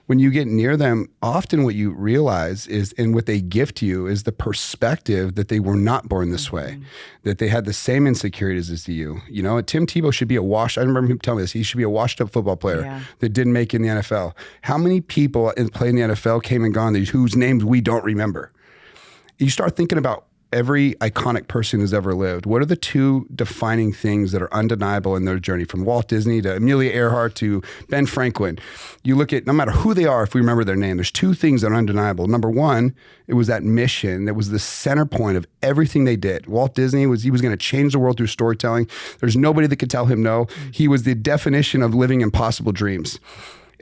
When you get near them, often what you realize is, and what they gift you, is the perspective that they were not born this way, that they had the same insecurities as you. Tim Tebow should be I remember him telling me this, he should be a washed up football player that didn't make it in the NFL. How many people playing in the NFL came and gone whose names we don't remember? You start thinking about every iconic person who's ever lived. What are the two defining things that are undeniable in their journey, from Walt Disney to Amelia Earhart to Ben Franklin? You look at, no matter who they are, if we remember their name, there's two things that are undeniable. Number one, it was that mission that was the center point of everything they did. Walt Disney he was going to change the world through storytelling. There's nobody that could tell him no. He was the definition of living impossible dreams.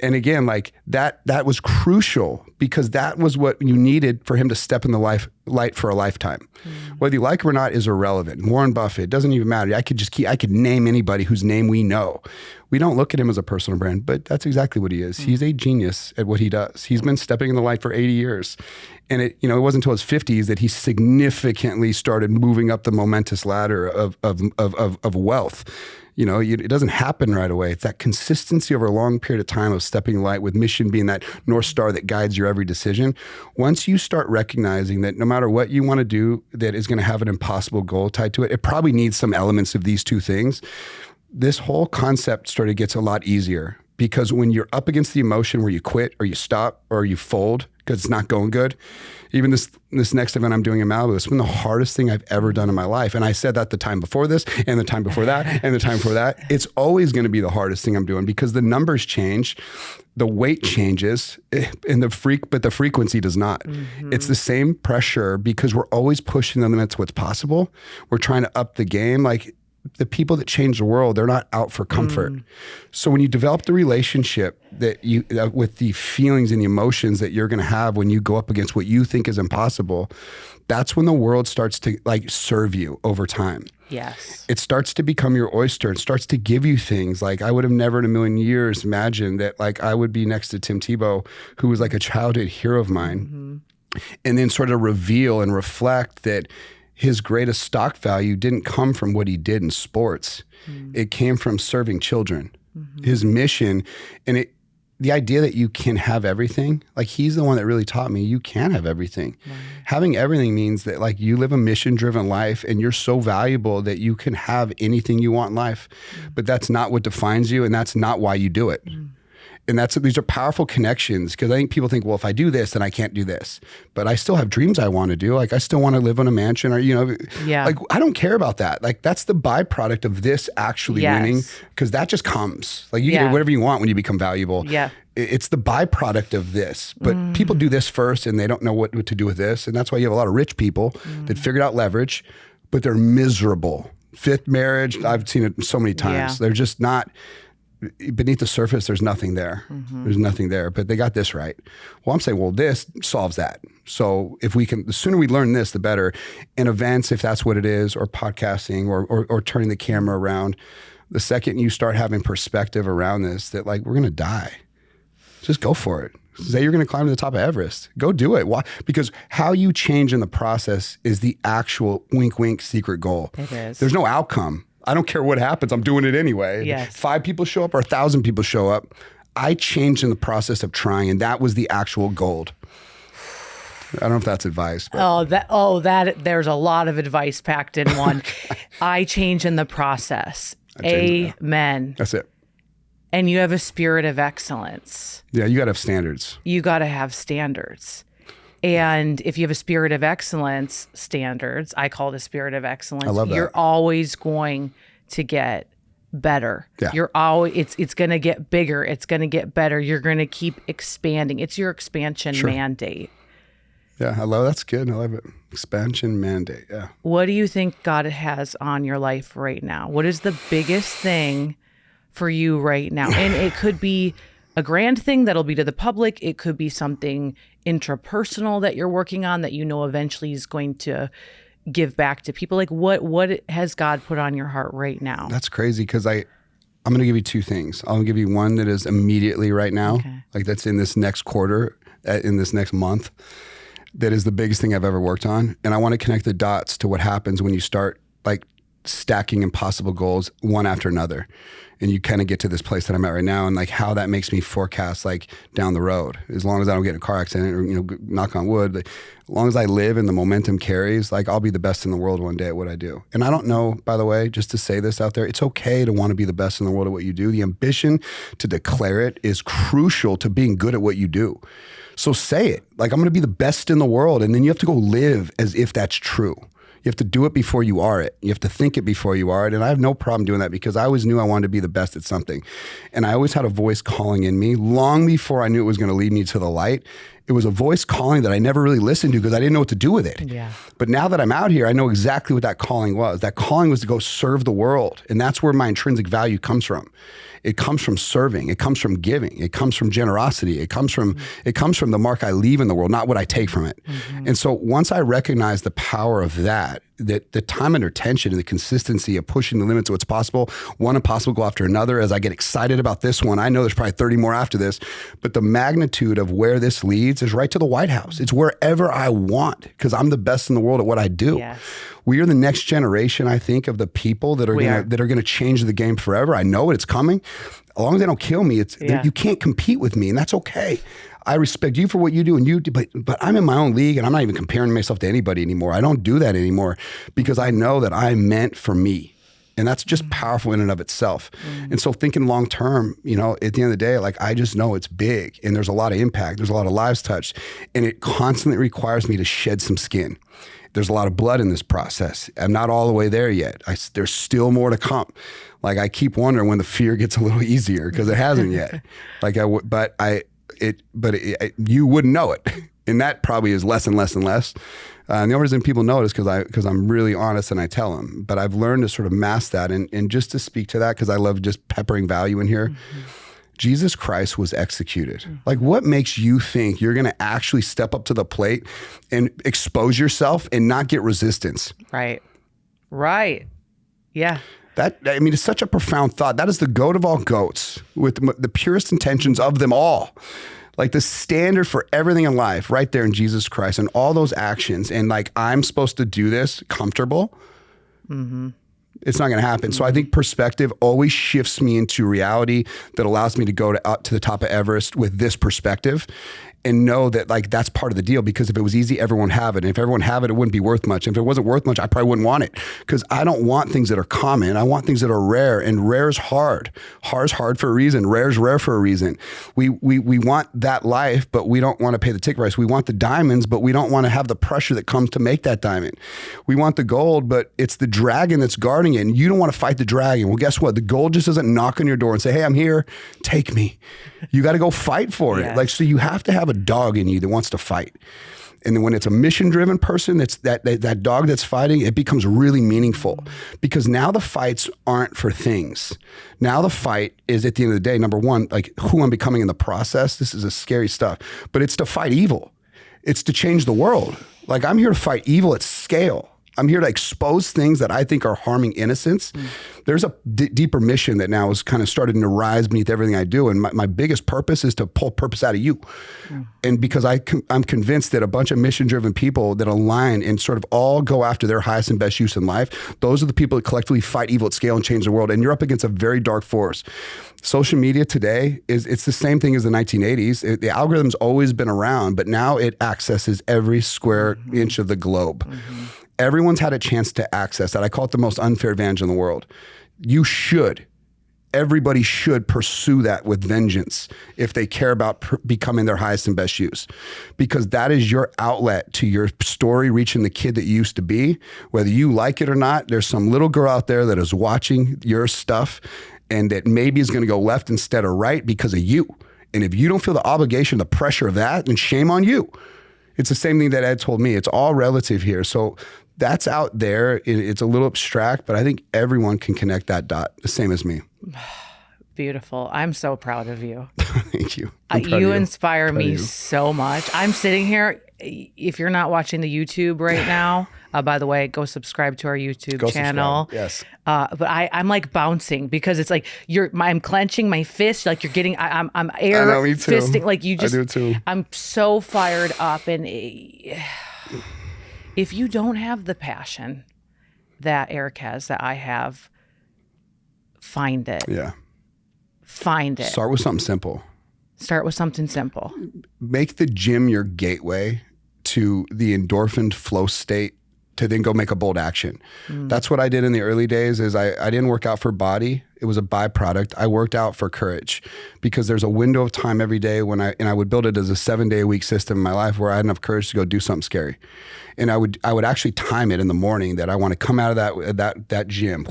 And again, like that was crucial, because that was what you needed for him to step in the light for a lifetime. Whether you like him or not is irrelevant. Warren Buffett, doesn't even matter. I could name anybody whose name we know. We don't look at him as a personal brand, but that's exactly what he is. He's a genius at what he does. He's been stepping in the light for 80 years. And it wasn't until his 50s that he significantly started moving up the momentous ladder of wealth. It doesn't happen right away. It's that consistency over a long period of time of stepping in light, with mission being that North Star that guides your every decision. Once you start recognizing that no matter what you want to do that is going to have an impossible goal tied to it, it probably needs some elements of these two things. This whole concept gets a lot easier, because when you're up against the emotion where you quit or you stop or you fold because it's not going good, even this next event I'm doing in Malibu, it's been the hardest thing I've ever done in my life. And I said that the time before this, and the time before that, and the time before that. It's always going to be the hardest thing I'm doing, because the numbers change, the weight changes, and but the frequency does not. Mm-hmm. It's the same pressure, because we're always pushing the limits of what's possible. We're trying to up the game. Like, the people that change the world, they're not out for comfort. So when you develop the relationship with the feelings and the emotions that you're going to have when you go up against what you think is impossible, that's when the world starts to serve you over time. Yes. It starts to become your oyster. It starts to give you things. Like, I would have never in a million years imagined that I would be next to Tim Tebow, who was like a childhood hero of mine, and then sort of reveal and reflect that his greatest stock value didn't come from what he did in sports. It came from serving children. His mission, and the idea that you can have everything, he's the one that really taught me you can have everything. Right. Having everything means that you live a mission-driven life, and you're so valuable that you can have anything you want in life. But that's not what defines you, and that's not why you do it. And these are powerful connections, because I think people think, well, if I do this, then I can't do this. But I still have dreams I want to do. I still want to live in a mansion, or, I don't care about that. That's the byproduct of this actually winning, because that just comes. You can do whatever you want when you become valuable. Yeah. It's the byproduct of this. But people do this first, and they don't know what to do with this. And that's why you have a lot of rich people that figured out leverage, but they're miserable. Fifth marriage, I've seen it so many times. They're just not. beneath the surface, there's nothing there. There's nothing there, but they got this right. Well, I'm saying, well, this solves that. So if we can, the sooner we learn this, the better. In events, if that's what it is, or podcasting, or turning the camera around, the second you start having perspective around this, that like, we're going to die, just go for it. Say you're going to climb to the top of Everest. Go do it. Why? Because how you change in the process is the actual wink, wink secret goal. It is. There's no outcome. I don't care what happens. I'm doing it anyway. Yes. 5 people show up or 1,000 people show up. I changed in the process of trying, and that was the actual gold. I don't know if that's advice. But. That there's a lot of advice packed in one. I change in the process. Amen. That's it. And you have a spirit of excellence. Yeah, you got to have standards. You got to have standards. And if you have a spirit of excellence standards, I call it a spirit of excellence. I love that. You're always going to get better. Yeah. You're always, it's going to get bigger. It's going to get better. You're going to keep expanding. It's your expansion mandate. Yeah, I love that's good. I love it. Expansion mandate. Yeah. What do you think God has on your life right now? What is the biggest thing for you right now? And it could be a grand thing that'll be to the public. It could be something intrapersonal that you're working on that you know eventually is going to give back to people. Like what has God put on your heart right now? That's crazy because I'm going to give you 2 things. I'll give you one that is immediately right now, like that's in this next quarter, in this next month. That is the biggest thing I've ever worked on. And I want to connect the dots to what happens when you start like stacking impossible goals one after another. And you kind of get to this place that I'm at right now, and like how that makes me forecast like down the road. As long as I don't get in a car accident or, knock on wood, like, as long as I live and the momentum carries, like I'll be the best in the world one day at what I do. And I don't know, by the way, just to say this out there, it's okay to want to be the best in the world at what you do. The ambition to declare it is crucial to being good at what you do. So say it, like I'm going to be the best in the world. And then you have to go live as if that's true. You have to do it before you are it. You have to think it before you are it. And I have no problem doing that because I always knew I wanted to be the best at something. And I always had a voice calling in me long before I knew it was going to lead me to the light. It was a voice calling that I never really listened to because I didn't know what to do with it. Yeah. But now that I'm out here, I know exactly what that calling was. That calling was to go serve the world. And that's where my intrinsic value comes from. It comes from serving. It comes from giving. It comes from generosity. It comes from the mark I leave in the world, not what I take from it. Mm-hmm. And so once I recognize the power of that the time under tension and the consistency of pushing the limits of what's possible, one impossible goal after another, as I get excited about this one, I know there's probably 30 more after this, but the magnitude of where this leads is right to the White House. It's wherever I want because I'm the best in the world at what I do. Yes. We are the next generation, I think, of the people that are going to change the game forever. I know it. It's coming. As long as they don't kill me, you can't compete with me, and that's okay. I respect you for what you do, and but I'm in my own league, and I'm not even comparing myself to anybody anymore. I don't do that anymore because I know that I'm meant for me, and that's just powerful in and of itself. And so, thinking long term, at the end of the day, like I just know it's big, and there's a lot of impact. There's a lot of lives touched, and it constantly requires me to shed some skin. There's a lot of blood in this process. I'm not all the way there yet. There's still more to come. Like I keep wondering when the fear gets a little easier because it hasn't yet. You wouldn't know it, and that probably is less and less and less. And the only reason people know it is because I'm really honest and I tell them. But I've learned to sort of mask that and just to speak to that because I love just peppering value in here. Mm-hmm. Jesus Christ was executed. Like what makes you think you're going to actually step up to the plate and expose yourself and not get resistance? Right. Yeah. It's such a profound thought. That is the goat of all goats with the purest intentions of them all. Like the standard for everything in life right there in Jesus Christ and all those actions. And like, I'm supposed to do this comfortable. Mm-hmm. It's not going to happen. So I think perspective always shifts me into reality that allows me to go up to the top of Everest with this perspective and know that like that's part of the deal because if it was easy, everyone would have it. And if everyone have it, it wouldn't be worth much. And if it wasn't worth much, I probably wouldn't want it because I don't want things that are common. I want things that are rare, and rare is hard. Hard is hard for a reason. Rare is rare for a reason. We want that life, but we don't want to pay the ticket price. We want the diamonds, but we don't want to have the pressure that comes to make that diamond. We want the gold, but it's the dragon that's guarding it. And you don't want to fight the dragon. Well, guess what? The gold just doesn't knock on your door and say, hey, I'm here. Take me. You got to go fight for it. Like, so you have to have a dog in you that wants to fight. And then when it's a mission-driven person, that's that dog that's fighting, it becomes really meaningful because now the fights aren't for things. Now the fight is at the end of the day, number one, like who I'm becoming in the process. This is a scary stuff, but it's to fight evil. It's to change the world. Like I'm here to fight evil at scale. I'm here to expose things that I think are harming innocence. There's a deeper mission that now is kind of starting to rise beneath everything I do. And my biggest purpose is to pull purpose out of you. And because I'm convinced that a bunch of mission-driven people that align and sort of all go after their highest and best use in life, those are the people that collectively fight evil at scale and change the world. And you're up against a very dark force. Social media today it's the same thing as the 1980s. The algorithm's always been around, but now it accesses every square inch of the globe. Everyone's had a chance to access that. I call it the most unfair advantage in the world. Everybody should pursue that with vengeance if they care about becoming their highest and best use, because that is your outlet to your story reaching the kid that you used to be. Whether you like it or not, there's some little girl out there that is watching your stuff and that maybe is going to go left instead of right because of you. And if you don't feel the obligation, the pressure of that, then shame on you. It's the same thing that Ed told me. It's all relative here. So that's out there. It's a little abstract, but I think everyone can connect that dot, the same as me. Beautiful. I'm so proud of you. Thank you. You inspire me so much. I'm sitting here. If you're not watching the YouTube right now, by the way, go subscribe to our YouTube channel. Yes. But I'm like bouncing because it's like I'm clenching my fist. Like you're getting, I'm air fisting. Like you just, I do too. I'm so fired up. And if you don't have the passion that Erik has, that I have, find it. Yeah. Find it. Start with something simple. Start with something simple. Make the gym your gateway to the endorphin flow state to then go make a bold action. That's what I did in the early days. Is I didn't work out for body. It was a byproduct. I worked out for courage because there's a window of time every day when I would build it as a 7-day-a-week system in my life where I had enough courage to go do something scary. And I would actually time it in the morning that I want to come out of that gym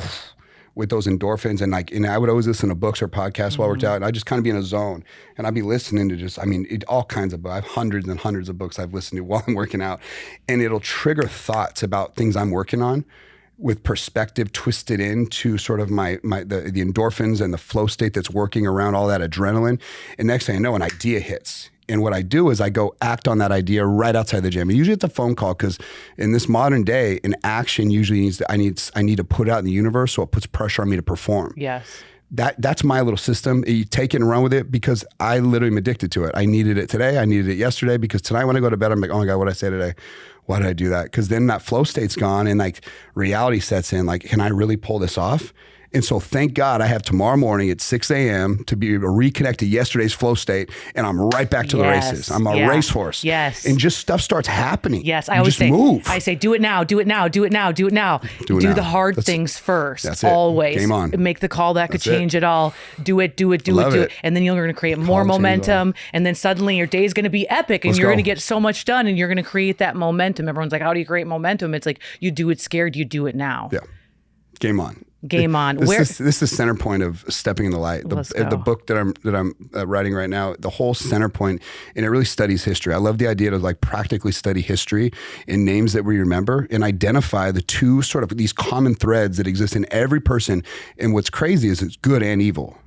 with those endorphins, and I would always listen to books or podcasts while I worked out, and I'd just kind of be in a zone, and I'd be listening to all kinds of books. I have hundreds and hundreds of books I've listened to while I'm working out, and it'll trigger thoughts about things I'm working on with perspective twisted into sort of the endorphins and the flow state that's working around all that adrenaline, and next thing I know, an idea hits. And what I do is I go act on that idea right outside the gym. And usually it's a phone call because in this modern day, an action usually needs I need to put it out in the universe, so it puts pressure on me to perform. Yes. That's my little system. You take it and run with it because I literally am addicted to it. I needed it today. I needed it yesterday because tonight when I go to bed, I'm like, oh my God, what did I say today? Why did I do that? Because then that flow state's gone and like reality sets in. Like, can I really pull this off? And so thank God I have tomorrow morning at 6 a.m. to be able to reconnect to yesterday's flow state, and I'm right back to the races. I'm a racehorse. Yes. And just stuff starts happening. Yes. I always say, move. I say, do it now, do it now, do it now, do it now. Do the hard things first. That's it. Always. Game on. Make the call that could change it all. Do it. And then you're going to create more momentum. And then suddenly your day is going to be epic and you're going to get so much done and you're going to create that momentum. Everyone's like, how do you create momentum? It's like, you do it scared, you do it now. Yeah. Game on. Game on. This is the center point of stepping in the light. The book that I'm writing right now, the whole center point, and it really studies history. I love the idea to like practically study history in names that we remember and identify the two sort of these common threads that exist in every person. And what's crazy is it's good and evil.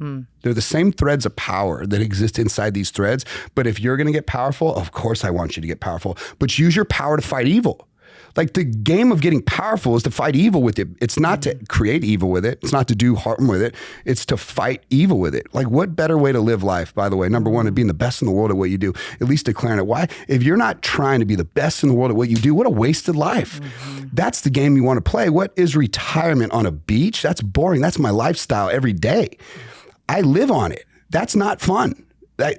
They're the same threads of power that exist inside these threads. But if you're going to get powerful, of course I want you to get powerful, but use your power to fight evil. Like the game of getting powerful is to fight evil with it. It's not to create evil with it. It's not to do harm with it. It's to fight evil with it. Like what better way to live life, by the way? Number one, to being the best in the world at what you do, at least declaring it. Why? If you're not trying to be the best in the world at what you do, what a wasted life. That's the game you want to play. What is retirement on a beach? That's boring. That's my lifestyle every day. I live on it. That's not fun.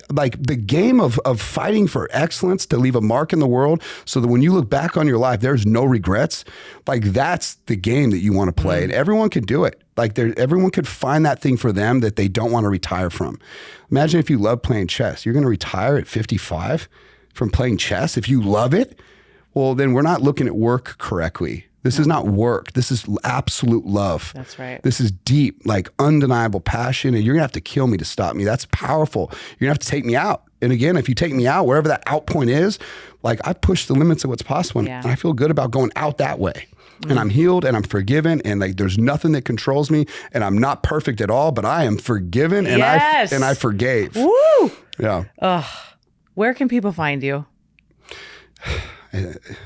Like the game of fighting for excellence to leave a mark in the world so that when you look back on your life, there's no regrets. Like that's the game that you want to play. And everyone can do it. Like everyone could find that thing for them that they don't want to retire from. Imagine if you love playing chess. You're going to retire at 55 from playing chess. If you love it, well, then we're not looking at work correctly. This is not work. This is absolute love. That's right. This is deep, like undeniable passion. And you're going to have to kill me to stop me. That's powerful. You're going to have to take me out. And again, if you take me out, wherever that out point is, like I push the limits of what's possible. And I feel good about going out that way. And I'm healed and I'm forgiven. And like, there's nothing that controls me. And I'm not perfect at all, but I am forgiven. And I forgave. Woo! Yeah. Where can people find you?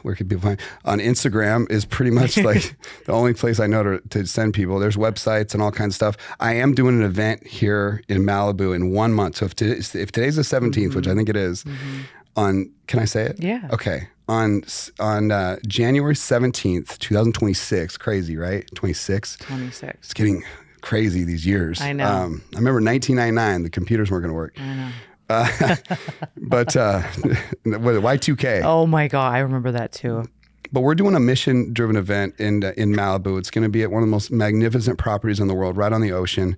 Where can people find on Instagram is pretty much like the only place I know to send people. There's websites and all kinds of stuff. I am doing an event here in Malibu in 1 month. So if today's the 17th, which I think it is, on, can I say it? Yeah. Okay. On January 17th, 2026, crazy, right? 26. It's getting crazy these years. I know. I remember 1999, the computers weren't going to work. I know. But Y2K. Oh my God, I remember that too. But we're doing a mission-driven event in Malibu. It's going to be at one of the most magnificent properties in the world, right on the ocean.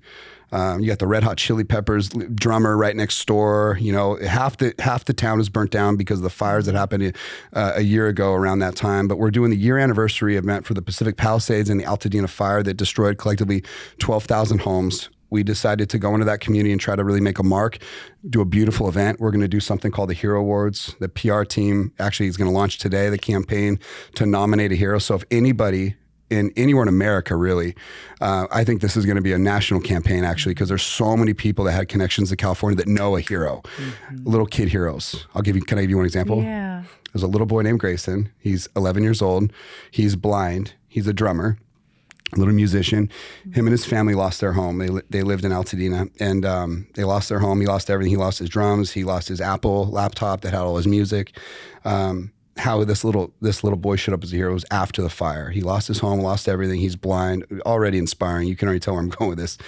You got the Red Hot Chili Peppers drummer right next door. You know, half the town is burnt down because of the fires that happened a year ago around that time. But we're doing the year anniversary event for the Pacific Palisades and the Altadena fire that destroyed collectively 12,000 homes. We decided to go into that community and try to really make a mark, do a beautiful event. We're going to do something called the Hero Awards. The PR team actually is going to launch today the campaign to nominate a hero. So if anybody anywhere in America, really, I think this is going to be a national campaign, actually, because there's so many people that had connections to California that know a hero, little kid heroes. Can I give you one example? Yeah. There's a little boy named Grayson. He's 11 years old. He's blind. He's a drummer. A little musician. Him and his family lost their home. They lived in Altadena, and they lost their home. He lost everything. He lost his drums. He lost his Apple laptop that had all his music. How this little boy showed up as a hero was after the fire. He lost his home, lost everything. He's blind. Already inspiring. You can already tell where I'm going with this.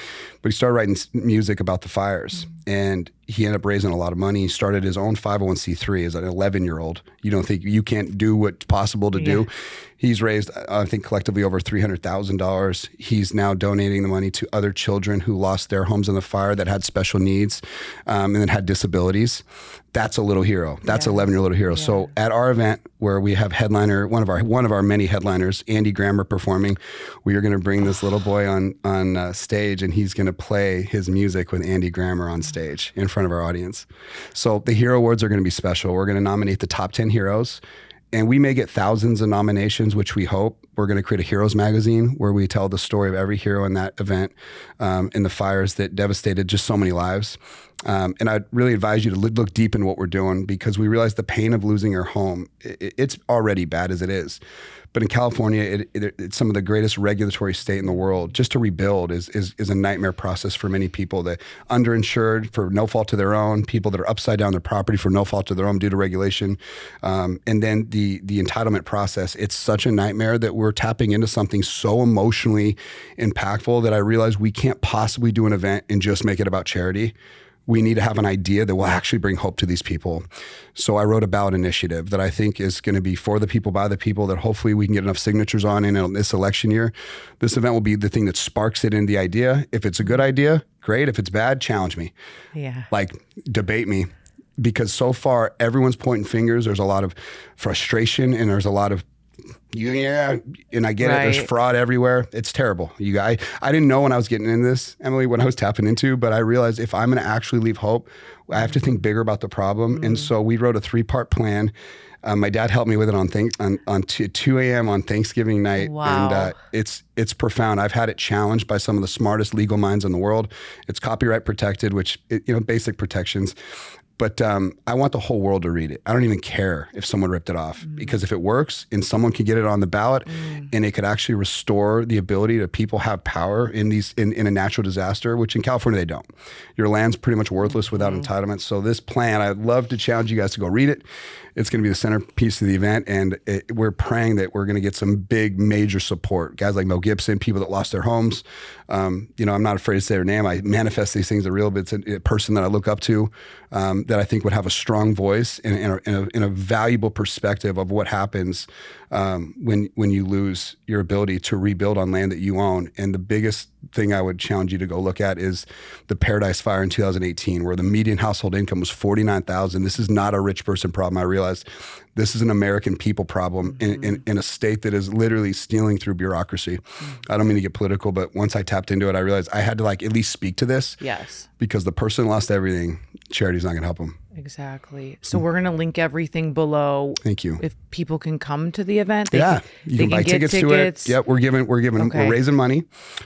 But he started writing music about the fires, and he ended up raising a lot of money. He started his own 501c3 as an 11-year-old. You don't think you can't do what's possible to do? He's raised, I think, collectively over $300,000. He's now donating the money to other children who lost their homes in the fire that had special needs and that had disabilities. That's a little hero. That's an 11-year-old little hero. Yeah. So at our event, where we have headliner, one of our many headliners, Andy Grammer, performing, we are going to bring this little boy on stage, and he's going to play his music with Andy Grammer on stage in front of our audience. So the Hero Awards are going to be special. We're going to nominate the top 10 heroes. And we may get thousands of nominations, which we hope. We're going to create a Heroes magazine where we tell the story of every hero in that event, in the fires that devastated just so many lives. And I'd really advise you to look deep in what we're doing, because we realize the pain of losing your home, it's already bad as it is. But in California, it's some of the greatest regulatory state in the world. Just to rebuild is a nightmare process for many people. The underinsured for no fault of their own, people that are upside down their property for no fault of their own due to regulation. And then the entitlement process, it's such a nightmare that we're tapping into something so emotionally impactful that I realize we can't possibly do an event and just make it about charity. We need to have an idea that will actually bring hope to these people. So I wrote a ballot initiative that I think is going to be for the people, by the people, that hopefully we can get enough signatures on in this election year. This event will be the thing that sparks it in the idea. If it's a good idea, great. If it's bad, challenge me. Yeah. Like, debate me. Because so far, everyone's pointing fingers. There's a lot of frustration, and there's a lot of, and I get it. There's fraud everywhere. It's terrible. I didn't know when I was getting into this, Emily, when I was tapping into, but I realized if I'm going to actually leave hope, I have to think bigger about the problem. And so we wrote a 3-part plan. My dad helped me with it on 2 a.m. on Thanksgiving night. Wow. And it's profound. I've had it challenged by some of the smartest legal minds in the world. It's copyright protected, which, basic protections. But I want the whole world to read it. I don't even care if someone ripped it off, because if it works and someone can get it on the ballot and it could actually restore the ability to people have power in a natural disaster, which in California they don't. Your land's pretty much worthless without entitlements. So this plan, I'd love to challenge you guys to go read it. It's going to be the centerpiece of the event, and we're praying that we're going to get some big, major support. Guys like Mel Gibson, people that lost their homes. I'm not afraid to say their name. I manifest these things are real, but it's a person that I look up to that that I think would have a strong voice and a valuable perspective of what happens when you lose your ability to rebuild on land that you own. And the biggest thing I would challenge you to go look at is the Paradise Fire in 2018, where the median household income was $49,000. This is not a rich person problem. I realized this is an American people problem in a state that is literally stealing through bureaucracy. I don't mean to get political, but once I tapped into it, I realized I had to like at least speak to this. Yes. Because the person lost everything, charity's not going to help them. Exactly. So we're going to link everything below. Thank you. If people can come to the event, you can buy tickets to it. Yep, we're raising money.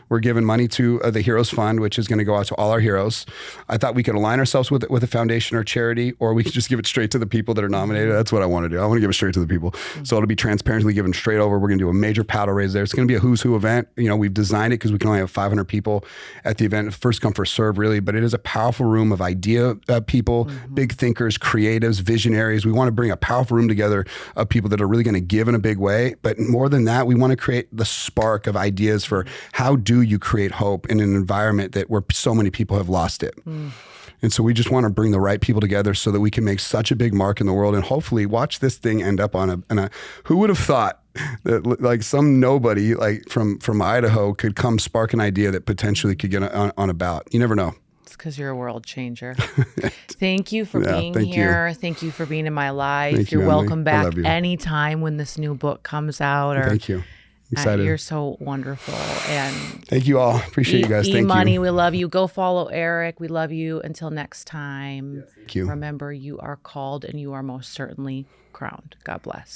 We're giving money to the Heroes Fund, which is going to go out to all our heroes. I thought we could align ourselves with a foundation or charity, or we could just give it straight to the people that are nominated. That's what I want to do. I want to give it straight to the people. So it'll be transparently given straight over. We're going to do a major paddle raise there. It's going to be a who's who event. You know, we've designed it because we can only have 500 people at the event. First come, first serve, really. But it is a powerful room of idea people, big thinkers, creatives, visionaries. We want to bring a powerful room together of people that are really going to give in a big way. But more than that, we want to create the spark of ideas for how do you create hope in an environment where so many people have lost it. And so we just want to bring the right people together so that we can make such a big mark in the world and hopefully watch this thing end up on a who would have thought that like some nobody like from Idaho could come spark an idea that potentially could get on a ballot. You never know. Because you're a world changer. Thank you for being here. Thank you for being in my life. You're welcome back anytime when this new book comes out. Thank you. Excited. You're so wonderful. And thank you all. Appreciate you guys. Thank you. Money, we love you. Go follow Erik. We love you. Until next time. Yes, thank you. Remember, you are called and you are most certainly crowned. God bless.